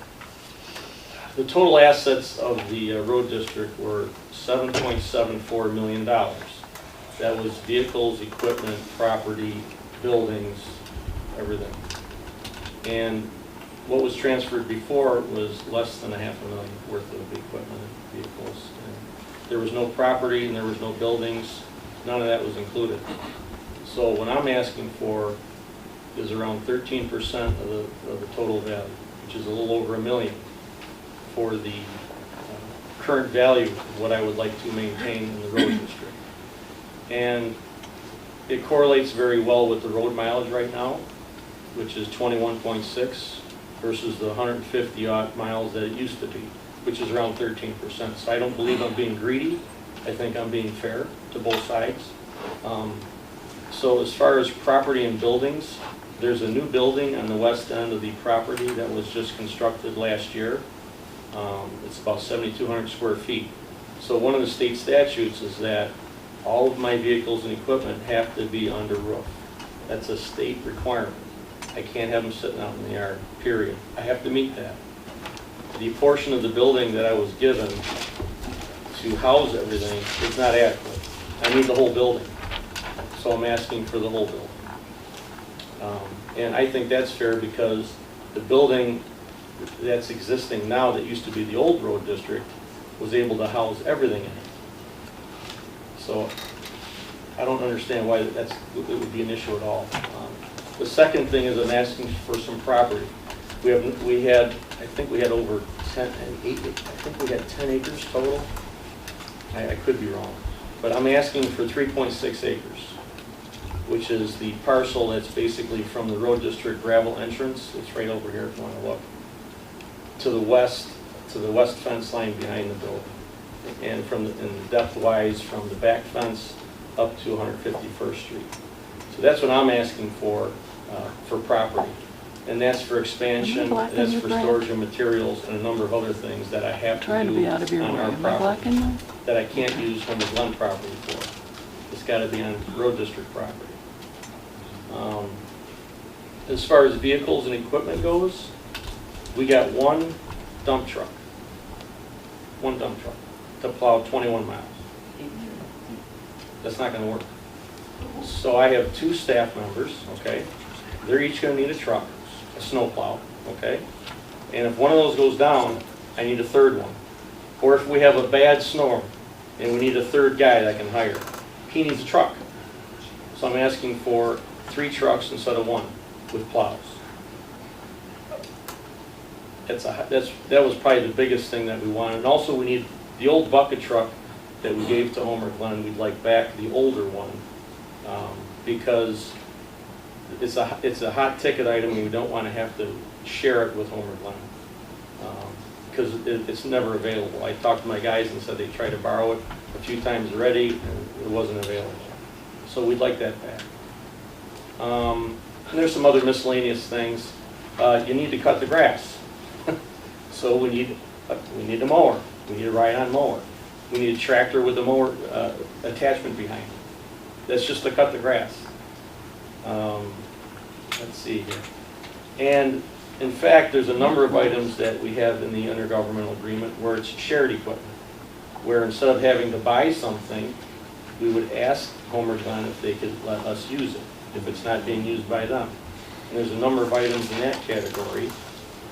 the total assets of the road district were $7.74 million. That was vehicles, equipment, property, buildings, everything. And what was transferred before was less than $500,000 worth of equipment and vehicles. And there was no property and there was no buildings. none of that was included. So what I'm asking for is around 13% of the total value, which is a little over $1 million for the current value of what I would like to maintain in the road district. And it correlates very well with the road mileage right now, which is 21.6 versus the 150 odd miles that it used to be, which is around 13%. So I don't believe I'm being greedy. I think I'm being fair to both sides. So as far as property and buildings, there's a new building on the west end of the property that was just constructed last year. It's about 7,200 square feet. So one of the state statutes is that all of my vehicles and equipment have to be under roof. That's a state requirement. I can't have them sitting out in the yard, period. I have to meet that. The portion of the building that I was given to house everything is not adequate. I need the whole building. So I'm asking for the whole building. And I think that's fair because the building that's existing now that used to be the old road district was able to house everything in it. So I don't understand why it would be an issue at all. The second thing is I'm asking for some property. I think we had over 10 acres total. I could be wrong, but I'm asking for 3.6 acres, which is the parcel that's basically from the road district gravel entrance. It's right over here if you want to look. To the west fence line behind the building. And depth-wise from the back fence up to 151st Street. So that's what I'm asking for property. And that's for expansion, that's for storage of materials, and a number of other things that I have to do on our property that I can't use Homer Glen property for. It's got to be on road district property. As far as vehicles and equipment goes, we got one dump truck to plow 21 miles. That's not going to work. So I have 2 staff members, okay? They're each going to need a truck, a snow plow, okay? And if one of those goes down, I need a third one. Or if we have a bad storm and we need a third guy that I can hire, he needs a truck. So I'm asking for 3 trucks instead of 1 with plows. That was probably the biggest thing that we wanted. And also we need the old bucket truck that we gave to Homer Glen, we'd like back the older one, because it's a hot ticket item and we don't want to have to share it with Homer Glen, because it's never available. I talked to my guys and said they tried to borrow it a few times already and it wasn't available. So we'd like that back. And there's some other miscellaneous things. You need to cut the grass. So we need a mower. We need a ride-on mower. We need a tractor with a mower attachment behind it. That's just to cut the grass. Let's see here. And in fact, there's a number of items that we have in the intergovernmental agreement where it's shared equipment, where instead of having to buy something, we would ask Homer Glen if they could let us use it, if it's not being used by them. And there's a number of items in that category.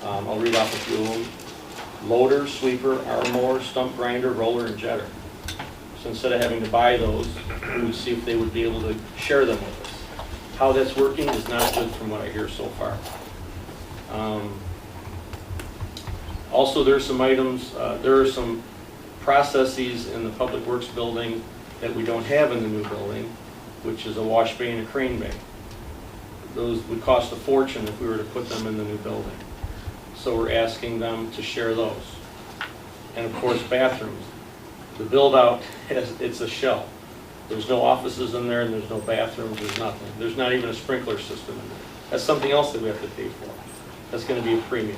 I'll read off a few of them. Loader, sweeper, arm mower, stump grinder, roller, and jetter. So instead of having to buy those, we would see if they would be able to share them with us. How that's working is not good from what I hear so far. Also, there's some items, there are some processes in the Public Works building that we don't have in the new building, which is a wash bay and a crane bay. Those would cost a fortune if we were to put them in the new building. So we're asking them to share those. And of course, bathrooms. The build-out, it's a shell. There's no offices in there and there's no bathrooms, there's nothing. There's not even a sprinkler system in there. That's something else that we have to pay for. That's going to be a premium.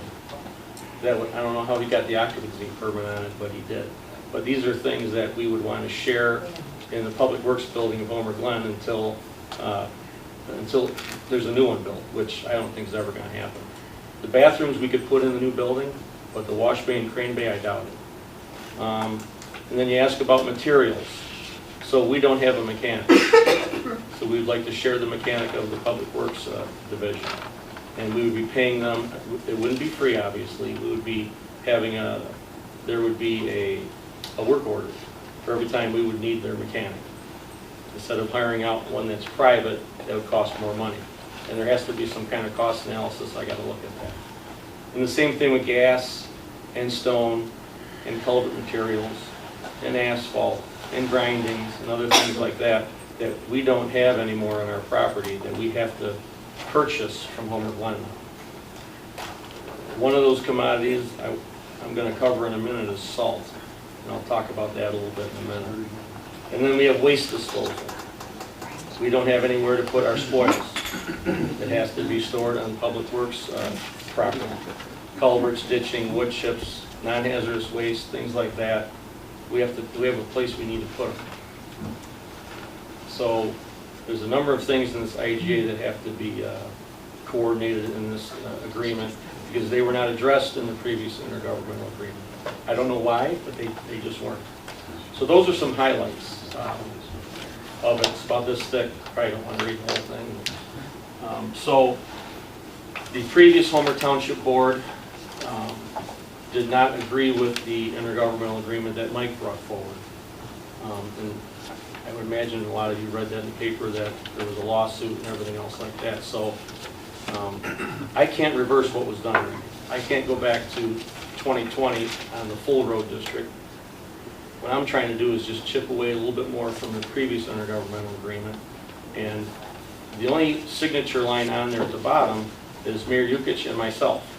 I don't know how he got the occupancy permit on it, but he did. But these are things that we would want to share in the Public Works building of Homer Glen until there's a new one built, which I don't think is ever going to happen. The bathrooms we could put in the new building, but the wash bay and crane bay, I doubt it. And then you ask about materials. So we don't have a mechanic. So we'd like to share the mechanic of the Public Works division. And we would be paying them, it wouldn't be free obviously, we would be having there would be a work order for every time we would need their mechanic. instead of hiring out one that's private, that would cost more money. And there has to be some kind of cost analysis, I gotta look at that. And the same thing with gas and stone and culvert materials and asphalt and grindings and other things like that, that we don't have anymore on our property, that we have to purchase from Homer Glen. One of those commodities I'm gonna cover in a minute is salt, and I'll talk about that a little bit in a minute. And then we have waste disposal. We don't have anywhere to put our spoils. It has to be stored on public works property. Culverts, ditching, wood chips, non-hazardous waste, things like that. We have a place we need to put them. So there's a number of things in this IGA that have to be coordinated in this agreement, because they were not addressed in the previous intergovernmental agreement. I don't know why, but they just weren't. So those are some highlights of it. It's about this thick. Probably don't want to read the whole thing. So the previous Homer Township Board did not agree with the intergovernmental agreement that Mike brought forward. And I would imagine a lot of you read that in the paper, that there was a lawsuit and everything else like that. So I can't reverse what was done. I can't go back to 2020 on the full road district. What I'm trying to do is just chip away a little bit more from the previous intergovernmental agreement. And the only signature line on there at the bottom is Mayor Yukich and myself.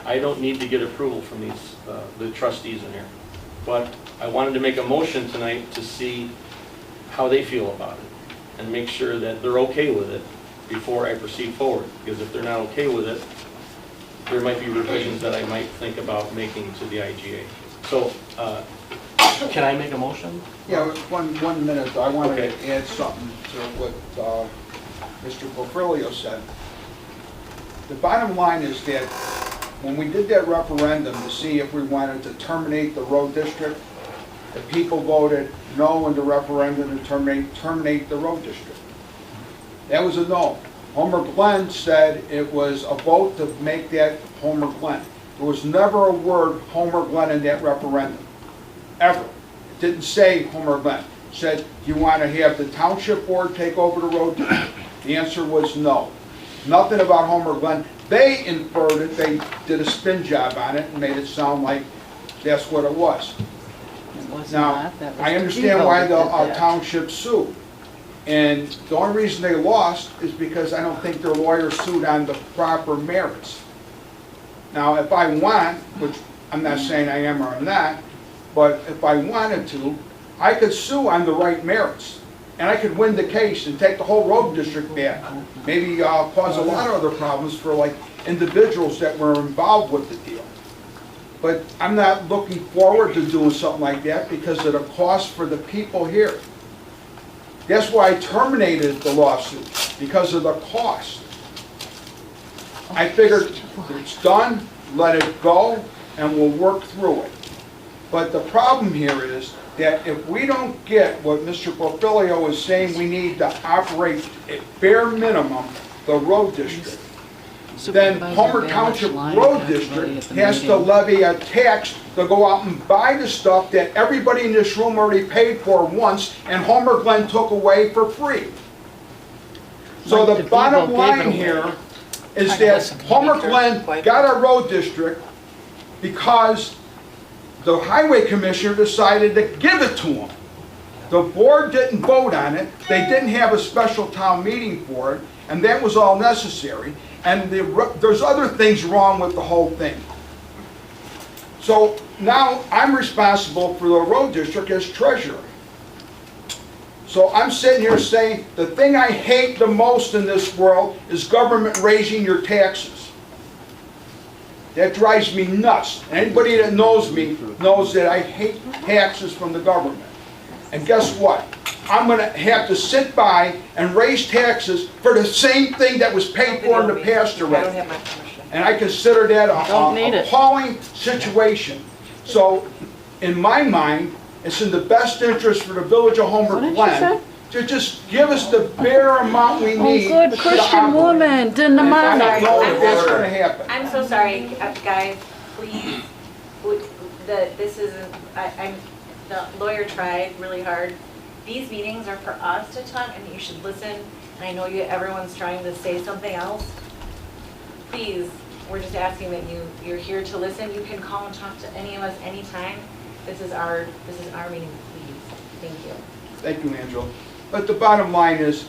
I don't need to get approval from these the trustees in here. But I wanted to make a motion tonight to see how they feel about it and make sure that they're okay with it before I proceed forward. Because if they're not okay with it, there might be revisions that I might think about making to the IGA. So, can I make a motion? Yeah, one minute, I wanted Okay. to add something to what Mr. Porfilio said. The bottom line is that when we did that referendum to see if we wanted to terminate the road district, the people voted no in the referendum to terminate the road district. That was a no. Homer Glen said it was a vote to make that Homer Glen. There was never a word Homer Glen in that referendum, ever. It didn't say Homer Glen. It said, do you want to have the township board take over the road district? The answer was no. Nothing about Homer Glen. They inferred it, they did a spin job on it and made it sound like that's what it was. Now, I understand why the township sued. And the only reason they lost is because I don't think their lawyer sued on the proper merits. Now, if I want, which I'm not saying I am or I'm not, but if I wanted to, I could sue on the right merits. And I could win the case and take the whole road district back. Maybe cause a lot of other problems for like individuals that were involved with the deal. But I'm not looking forward to doing something like that because of the cost for the people here. That's why I terminated the lawsuit, because of the cost. I figured it's done, let it go, and we'll work through it. But the problem here is that if we don't get what Mr. Porfilio is saying we need to operate at bare minimum the road district, then Homer Township Road District has to levy a tax to go out and buy the stuff that everybody in this room already paid for once and Homer Glen took away for free. So the bottom line here is that Homer Glen got a road district because the highway commissioner decided to give it to him. The board didn't vote on it, they didn't have a special town meeting for it, and that was all necessary. And there's other things wrong with the whole thing. So now I'm responsible for the road district as treasurer. So I'm sitting here saying the thing I hate the most in this world is government raising your taxes. That drives me nuts. Anybody that knows me knows that I hate taxes from the government. And guess what? I'm going to have to sit by and raise taxes for the same thing that was paid for in the past already. And I consider that an appalling situation. So, in my mind, it's in the best interest for the village of Homer Glen to just give us the bare amount we need. Oh, good Christian woman, didn't the I man? don't know if that's going to happen. I'm so sorry, guys, please, the lawyer tried really hard these meetings are for us to talk, and you should listen, and I know everyone's trying to say something else. Please, we're just asking that you're here to listen. You can call and talk to any of us anytime. This is our meeting, please. Thank you. Thank you, Angela. But the bottom line is,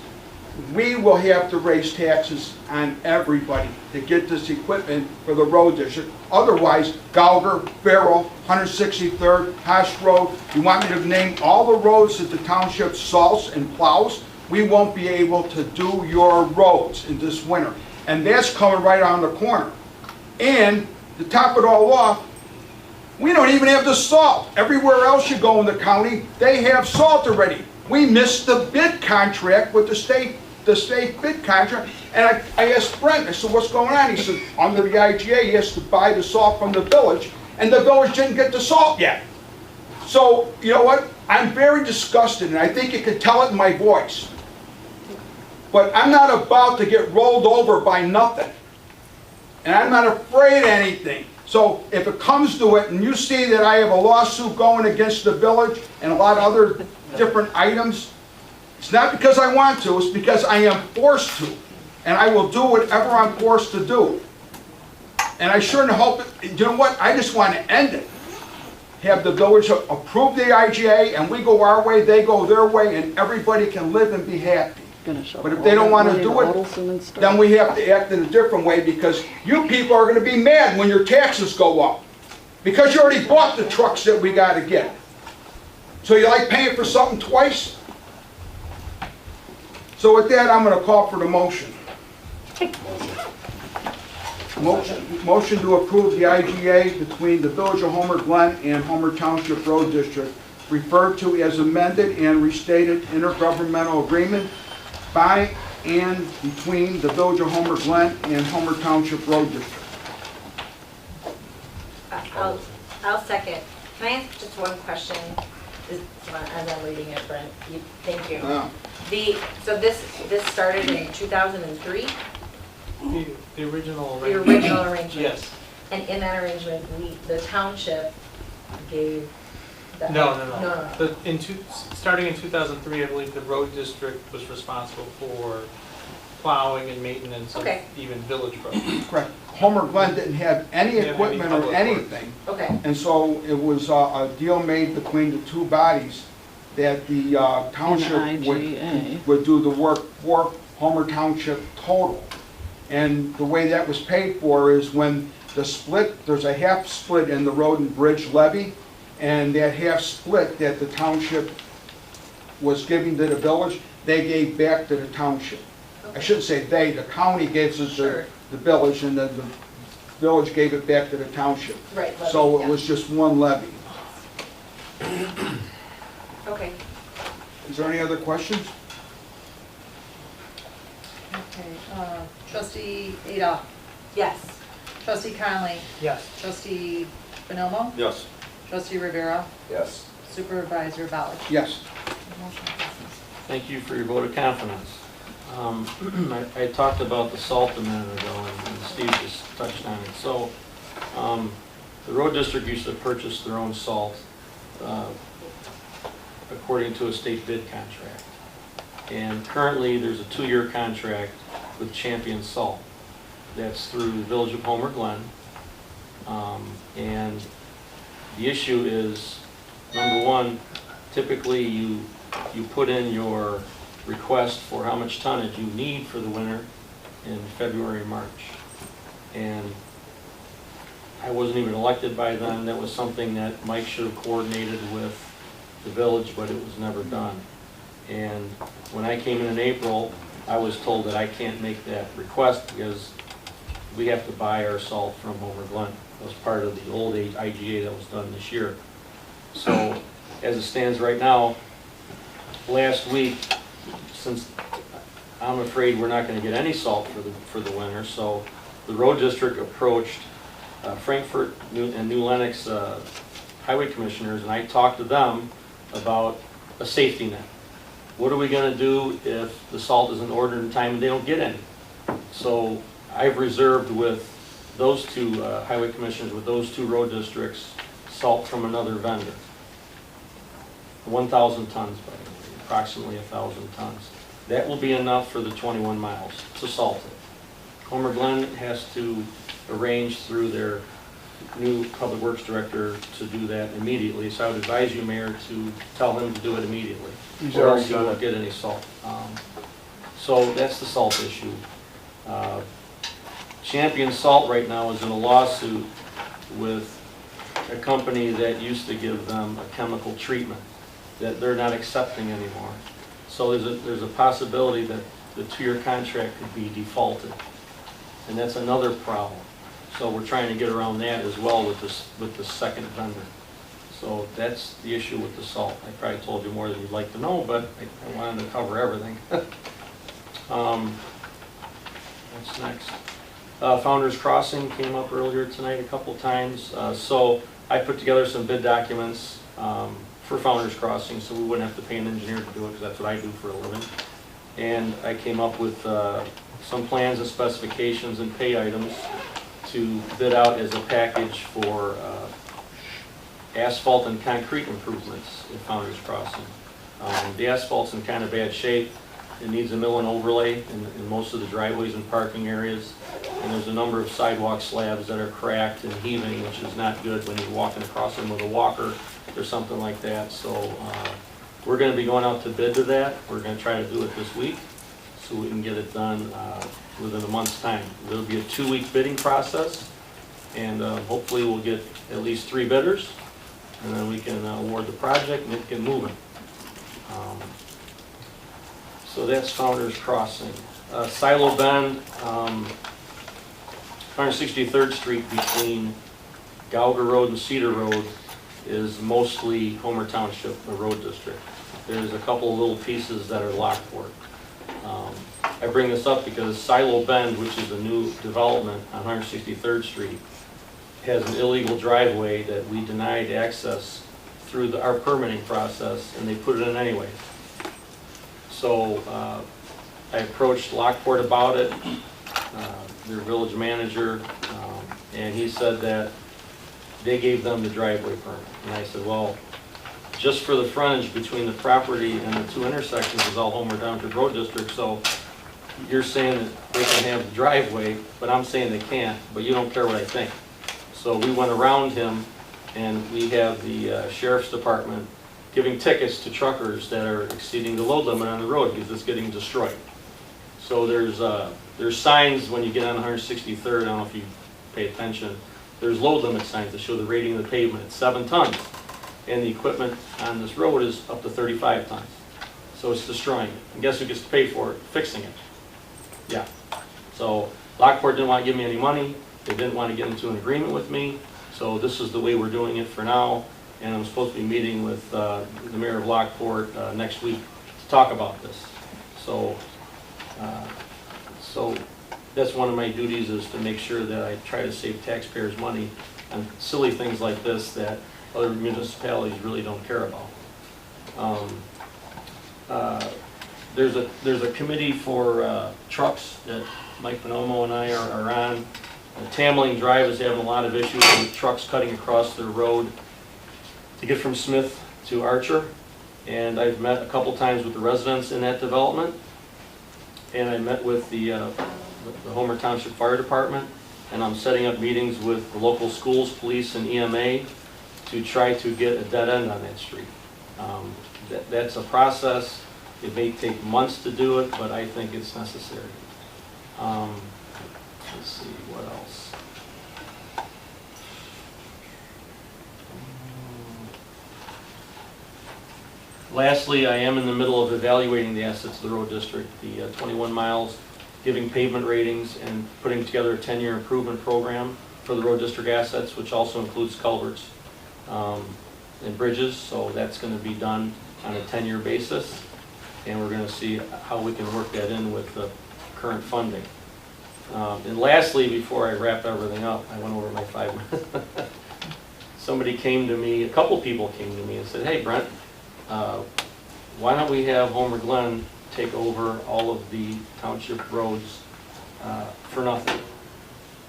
we will have to raise taxes on everybody to get this equipment for the road district. Otherwise, Gauger, Farrell, 163rd, Hash Road, you want me to name all the roads that the township salts and plows? We won't be able to do your roads in this winter. And that's coming right around the corner. And to top it all off, we don't even have the salt. Everywhere else you go in the county, they have salt already. We missed the bid contract with the state bid contract. And I asked Brent, I said, what's going on? He said, under the IGA, he has to buy the salt from the village, and the village didn't get the salt yet. So, you know what? I'm very disgusted, and I think you can tell it in my voice. But I'm not about to get rolled over by nothing. And I'm not afraid of anything. So if it comes to it, and you see that I have a lawsuit going against the village and a lot of other different items, it's not because I want to, it's because I am forced to. And I will do whatever I'm forced to do. And I sure hope it, you know what, I just want to end it. Have the village approve the IGA, and we go our way, they go their way, and everybody can live and be happy. But if they don't want to do it, then we have to act in a different way, because you people are going to be mad when your taxes go up. Because you already bought the trucks that we got to get. So you like paying for something twice? So with that, I'm going to call for the motion. Motion to approve the IGA between the Village of Homer Glen and Homer Township Road District, referred to as amended and restated intergovernmental agreement by and between the Village of Homer Glen and Homer Township Road District. I'll second. Can I ask just one question? As I'm reading it, Brent. Thank you. So this started in 2003? The original The arrangement. original arrangement? Yes. And in that arrangement, the township gave that? No. Starting in 2003, I believe the road district was responsible for plowing and maintenance of even village roads. Correct. Homer Glen didn't have any equipment or anything. Okay. And so it was a deal made between the two bodies that the township would do the work for Homer Township total. And the way that was paid for is when the split, there's a half split in the road and bridge levy, and that half split that the township was giving to the village, they gave back to the township. I shouldn't say they, the county gives us the village, and then the village gave it back to the township. Right. Levy, so it was just one levy. Okay. Is there any other questions? Okay, trustee Ada? Yes. Trustee Conley? Yes. Trustee Bonomo? Yes. Trustee Rivera? Yes. Supervisor Ballard? Yes. Motion passes. Thank you for your vote of confidence. I talked about the salt a minute ago, and Steve just touched on it. So, the road district used to purchase their own salt according to a state bid contract. And currently, there's a 2-year contract with Champion Salt. That's through the Village of Homer Glen. And the issue is, number one, typically you put in your request for how much tonnage you need for the winter in February, March. And I wasn't even elected by then. That was something that Mike should have coordinated with the village, but it was never done. And when I came in April, I was told that I can't make that request because we have to buy our salt from Homer Glen. It was part of the old IGA that was done this year. So as it stands right now, last week, since I'm afraid we're not going to get any salt for the winter, so the road district approached Frankfurt and New Lenox highway commissioners, and I talked to them about a safety net. What are we going to do if the salt isn't ordered in time and they don't get any? So I've reserved with those two highway commissioners, with those two road districts, salt from another vendor. 1,000 tons, by the way. approximately 1,000 tons. That will be enough for the 21 miles to salt it. Homer Glen has to arrange through their new Public Works Director to do that immediately, so I would advise you, Mayor, to tell him to do it immediately. He's Or else already you done won't it. get any salt. So that's the salt issue. Champion Salt right now is in a lawsuit with a company that used to give them a chemical treatment that they're not accepting anymore. So there's a possibility that the 2-year contract could be defaulted. And that's another problem. So we're trying to get around that as well with the second vendor. So that's the issue with the salt. I probably told you more than you'd like to know, but I wanted to cover everything. What's next? Founders Crossing came up earlier tonight a couple times. So I put together some bid documents for Founders Crossing, so we wouldn't have to pay an engineer to do it, because that's what I do for a living. And I came up with some plans and specifications and pay items to bid out as a package for asphalt and concrete improvements at Founders Crossing. The asphalt's in kind of bad shape. It needs a mill and overlay in most of the driveways and parking areas. And there's a number of sidewalk slabs that are cracked and heaving, which is not good when you're walking across them with a walker or something like that. So we're going to be going out to bid to that. We're going to try to do it this week so we can get it done within a month's time. There'll be a 2-week bidding process, and hopefully we'll get at least 3 bidders, and then we can award the project and get moving. So that's Founders Crossing. Silo Bend, 163rd Street between Gauger Road and Cedar Road is mostly Homer Township, the road district. There's a couple of little pieces that are Lockport. I bring this up because Silo Bend, which is a new development on 163rd Street, has an illegal driveway that we denied access through our permitting process, and they put it in anyway. So I approached Lockport about it, their village manager, and he said that they gave them the driveway permit. And I said, well, just for the frontage between the property and the 2 intersections is all Homer Township Road District, so you're saying that they can have the driveway, but I'm saying they can't, but you don't care what I think. So we went around him, and we have the sheriff's department giving tickets to truckers that are exceeding the load limit on the road because it's getting destroyed. So there's signs when you get on 163rd, I don't know if you pay attention, there's load limit signs that show the rating of the pavement. It's 7 tons. And the equipment on this road is up to 35 tons. So it's destroying it. And guess who gets to pay for it? Fixing it. Yeah. So Lockport didn't want to give me any money. They didn't want to get into an agreement with me. So this is the way we're doing it for now. And I'm supposed to be meeting with the mayor of Lockport next week to talk about this. So that's one of my duties, is to make sure that I try to save taxpayers' money on silly things like this that other municipalities really don't care about. There's a committee for trucks that Mike Bonomo and I are on. Tamling Drive is having a lot of issues with trucks cutting across their road to get from Smith to Archer. And I've met a couple times with the residents in that development. And I met with the Homer Township Fire Department. And I'm setting up meetings with the local schools, police, and EMA to try to get a dead end on that street. That's a process. It may take months to do it, but I think it's necessary. Let's see, what else? Lastly, I am in the middle of evaluating the assets of the road district, the 21 miles, giving pavement ratings and putting together a 10-year improvement program for the road district assets, which also includes culverts and bridges. So that's going to be done on a 10-year basis, and we're going to see how we can work that in with the current funding. And lastly, before I wrap everything up, I went over my 5 minutes. Somebody came to me, a couple people came to me and said, hey Brent, why don't we have Homer Glen take over all of the township roads for nothing?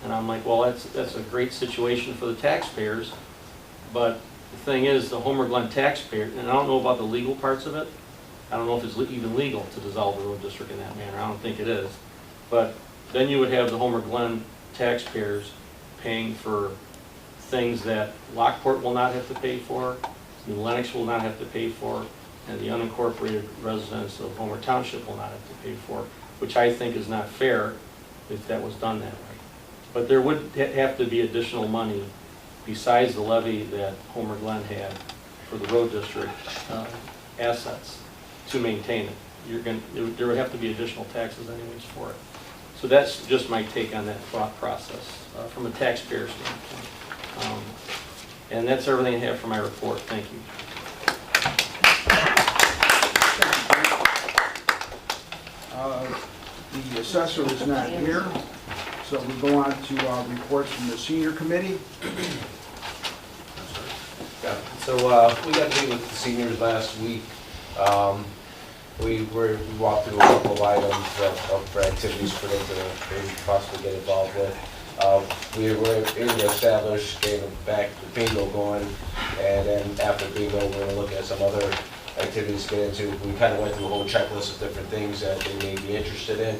And I'm like, well, that's a great situation for the taxpayers, but the thing is, the Homer Glen taxpayer, and I don't know about the legal parts of it, I don't know if it's even legal to dissolve the road district in that manner. I don't think it is. But then you would have the Homer Glen taxpayers paying for things that Lockport will not have to pay for, New Lenox will not have to pay for, and the unincorporated residents of Homer Township will not have to pay for, which I think is not fair if that was done that way. But there would have to be additional money besides the levy that Homer Glen had for the road district assets to maintain it. There would have to be additional taxes anyways for it. So that's just my take on that thought process from a taxpayer standpoint. And that's everything I have for my report. Thank you. The assessor is not here, so we go on to reports from the senior committee. Yeah, so we got to meet with the seniors last week. We walked through a couple of items for activities for them to maybe possibly get involved with. We were able to establish, getting back the bingo going, and then after bingo, we're going to look at some other activities to get into. We kind of went through a whole checklist of different things that they may be interested in.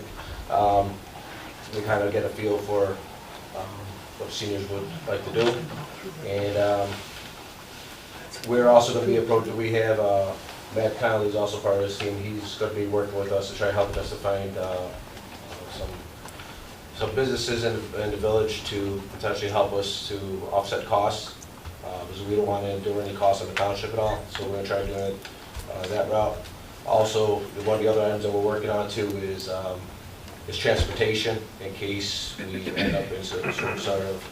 We kind of get a feel for what seniors would like to do. And we're also going to be approaching, we have Matt Connolly is also part of this team. He's going to be working with us to try helping us to find some businesses in the village to potentially help us to offset costs, because we don't want to endure any costs on the township at all. So we're going to try doing it that route. Also, one of the other items that we're working on too is transportation, in case we end up in some sort of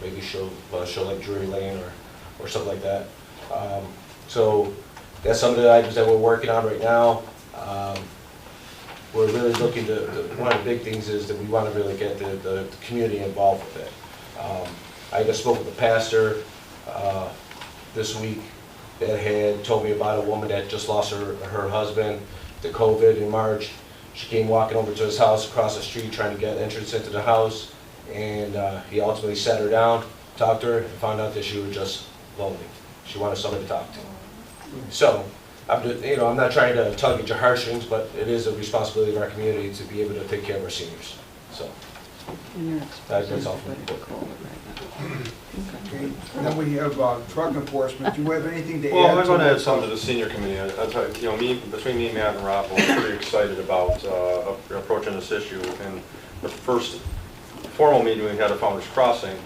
maybe show like Drury Lane or something like that. So that's some of the items that we're working on right now. We're really looking to, one of the big things is that we want to really get the community involved with it. I just spoke with the pastor this week that had told me about a woman that just lost her husband to COVID in March. She came walking over to his house across the street trying to get entrance into the house, and he ultimately sat her down, talked to her, and found out that she was just lonely. She wanted somebody to talk to. So, I'm not trying to tug at your heartstrings, but it is a responsibility of our community to be able to take care of our seniors. So, that's all from me. Okay. And then we have drug enforcement. Do you have anything to add? Well, I'm going to add something to the senior committee. I'll tell you, between me, Matt, and Rob, we're pretty excited about approaching this issue. And the first formal meeting we had at Founders Crossing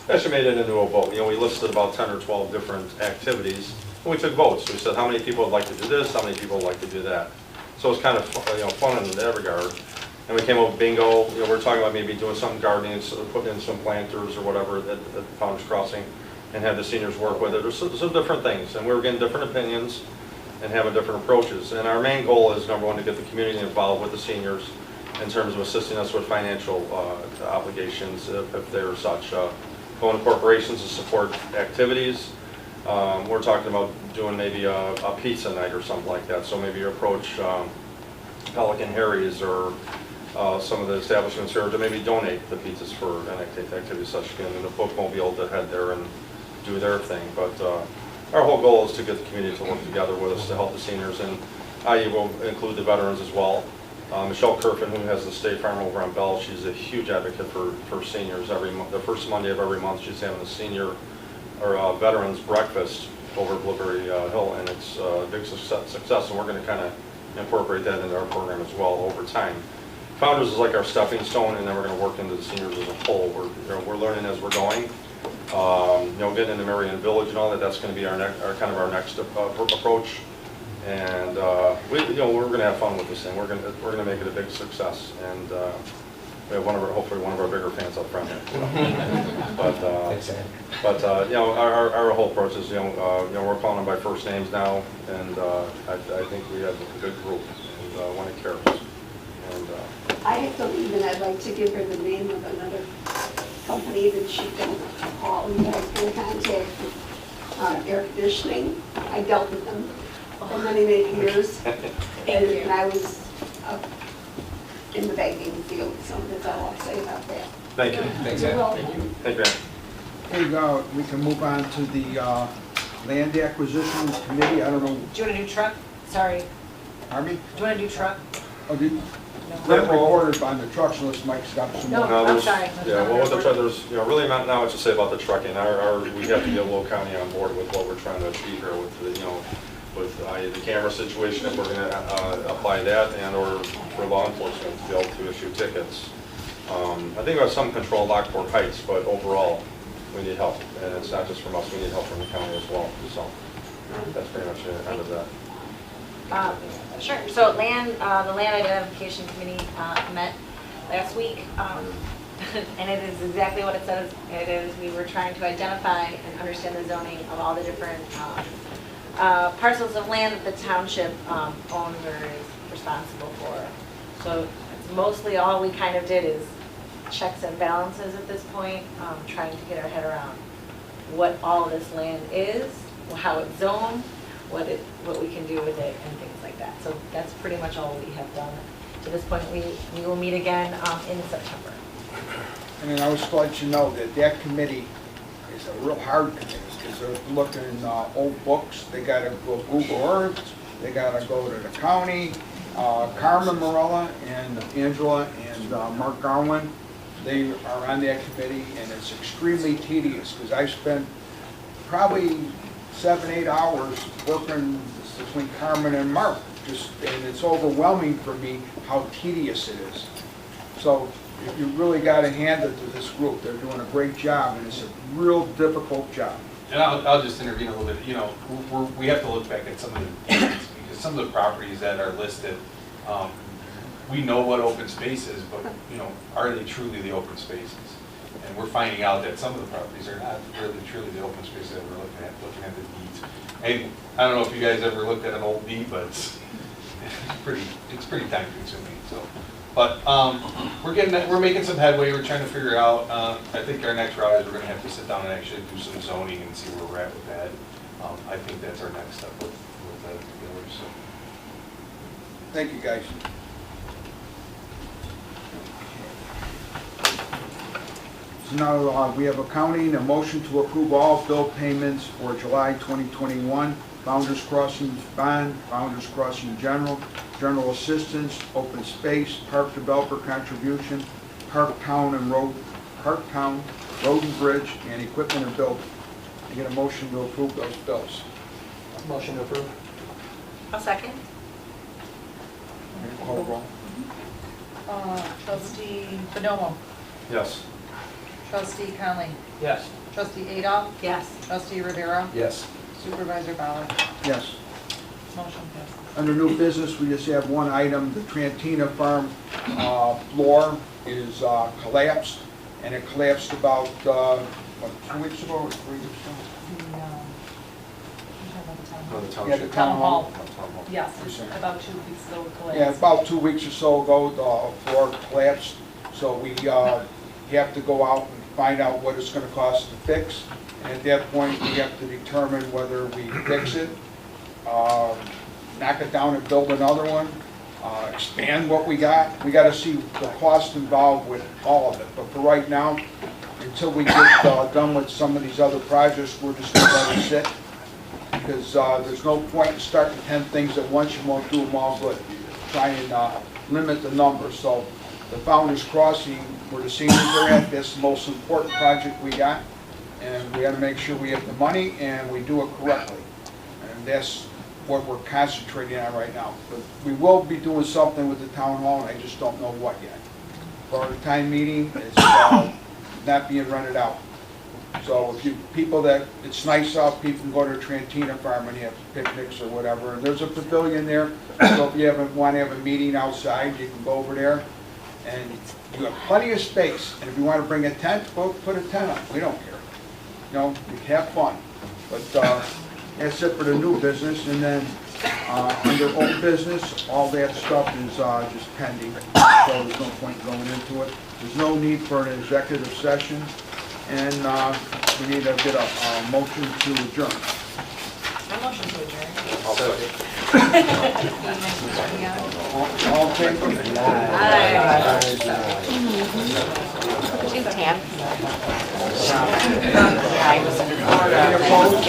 actually made it into a vote. We listed about 10 or 12 different activities, and we took votes. We said how many people would like to do this, how many people would like to do that. So it's kind of fun in that regard. And we came up with bingo. We're talking about maybe doing some gardening, so putting in some planters or whatever at Founders Crossing, and have the seniors work with it. There's some different things, and we're getting different opinions and having different approaches. And our main goal is, number one, to get the community involved with the seniors in terms of assisting us with financial obligations, if they're such. Going to corporations to support activities. We're talking about doing maybe a pizza night or something like that. So maybe you approach Pelican Harry's or some of the establishments here to maybe donate the pizzas for an activity such as in the bookmobile to head there and do their thing. But our whole goal is to get the community to work together with us to help the seniors, and I will include the veterans as well. Michelle Kerfin, who has the State Farm over on Bell, she's a huge advocate for seniors. Every month, the first Monday of every month, she's having a senior or veterans breakfast over at Blueberry Hill, and it's a big success, and we're going to kind of incorporate that into our program as well over time. Founders is like our stepping stone, and then we're going to work into the seniors as a whole. We're learning as we're going. Getting into Marion Village and all that, that's going to be our next approach. And we're going to have fun with this thing. We're going to make it a big success, and we have hopefully one of our bigger fans up front here. But our whole approach is we're calling them by first names now, and I think we have a good group and one that cares. And I have to leave, and I'd like to give her the name of another company that she can call. You guys can contact air conditioning. I dealt with them for many years. And I was in the banking field, so that's all I'll say about that. thank you. Thanks, You're Ed. welcome. Thank you. Okay, we can move on to the land acquisition committee. I don't know. Do you want a new truck? Sorry. Pardon me? Do you want to do truck? Oh, Brent recorded on the trucks, unless Mike's got some No. more. No, I'm there's- sorry. Yeah, well, with the truck, there's, really not much to say about the trucking. We have to get Will County on board with what we're trying to achieve here with the, with the camera situation, if we're gonna apply that, and or for law enforcement to be able to issue tickets. I think we have some control of Lockport Heights, but overall, we need help. And it's not just from us, we need help from the county as well, so that's pretty much the end of that. Sure. So the land identification committee met last week, and it is exactly what it says it is. We were trying to identify and understand the zoning of all the different parcels of land that the township owns or is responsible for. So it's mostly all we kind of did is checks and balances at this point, trying to get our head around what all of this land is, how it's zoned, what we can do with it, and things like that. So that's pretty much all we have done to this point. We will meet again in September. And then I was to let you know that that committee is a real hard committee, because they're looking in old books, they gotta go Google Earth, they gotta go to the county. Carmen Morella and Angela and Mark Garland, they are on that committee, and it's extremely tedious, because I spent probably 7-8 hours working between Carmen and Mark, and it's overwhelming for me how tedious it is. So you really got to hand it to this group. They're doing a great job, and it's a real difficult job. And I'll just intervene a little bit. We have to look back at some of the deeds, because some of the properties that are listed, we know what open space is, but are they truly the open spaces? And we're finding out that some of the properties are not really truly the open space that we're looking at the deeds. And I don't know if you guys ever looked at an old deed, but it's pretty time consuming. So, but we're making some headway. We're trying to figure out. I think our next route is we're going to have to sit down and actually do some zoning and see where we're at with that. I think that's our next step with that together. So, Thank you, guys. So now we have accounting, a motion to approve all bill payments for July 2021, Founders Crossing Bond, Founders Crossing General, General Assistance, Open Space, Park Developer Contribution, Parktown Road and Bridge, and Equipment and Building. I get a motion to approve those bills. Motion to approve. I'll second. Call roll. Trustee Bonomo, Yes. trustee Conley, Yes. trustee Adolph, Yes. trustee Rivera, yes. supervisor Bauer. Yes. Motion passes. Under new business, we just have one item. The Trantina Farm floor is collapsed, and it collapsed about, 2 weeks ago or 3 weeks ago? No, the Yeah, township. the town hall. Yes, about 2 weeks ago it collapsed. Yeah, about 2 weeks or so ago, the floor collapsed, so we have to go out and find out what it's gonna cost to fix. And at that point, we have to determine whether we fix it, knock it down and build another one, expand what we got. We gotta see the cost involved with all of it. But for right now, until we get done with some of these other projects, we're just gonna let it sit. Because there's no point in starting 10 things at once, you won't do them all good. Try and limit the number. So the Founders Crossing, where the seniors are at, that's the most important project we got. And we gotta make sure we have the money and we do it correctly. And that's what we're concentrating on right now. But we will be doing something with the town hall, and I just don't know what yet. For our time meeting, it's not being rented out. So if it's nice out, people can go to Trantina Farm and have picnics or whatever. And there's a pavilion there, so if you want to have a meeting outside, you can go over there. And you have plenty of space, and if you want to bring a tent, go put a tent up, we don't care. You have fun. But that's it for the new business, and then under old business, all that stuff is just pending, so there's no point going into it. There's no need for an executive session, and we need to get a motion to adjourn. My motion to adjourn. I'll second. All in favor? Any opposed?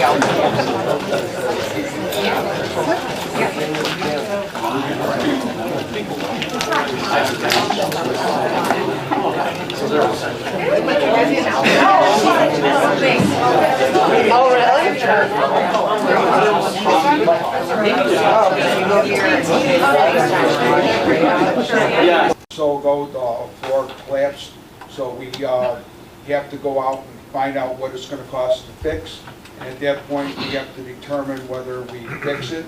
So ago, the floor collapsed, so we have to go out and find out what it's gonna cost to fix. And at that point, we have to determine whether we fix it,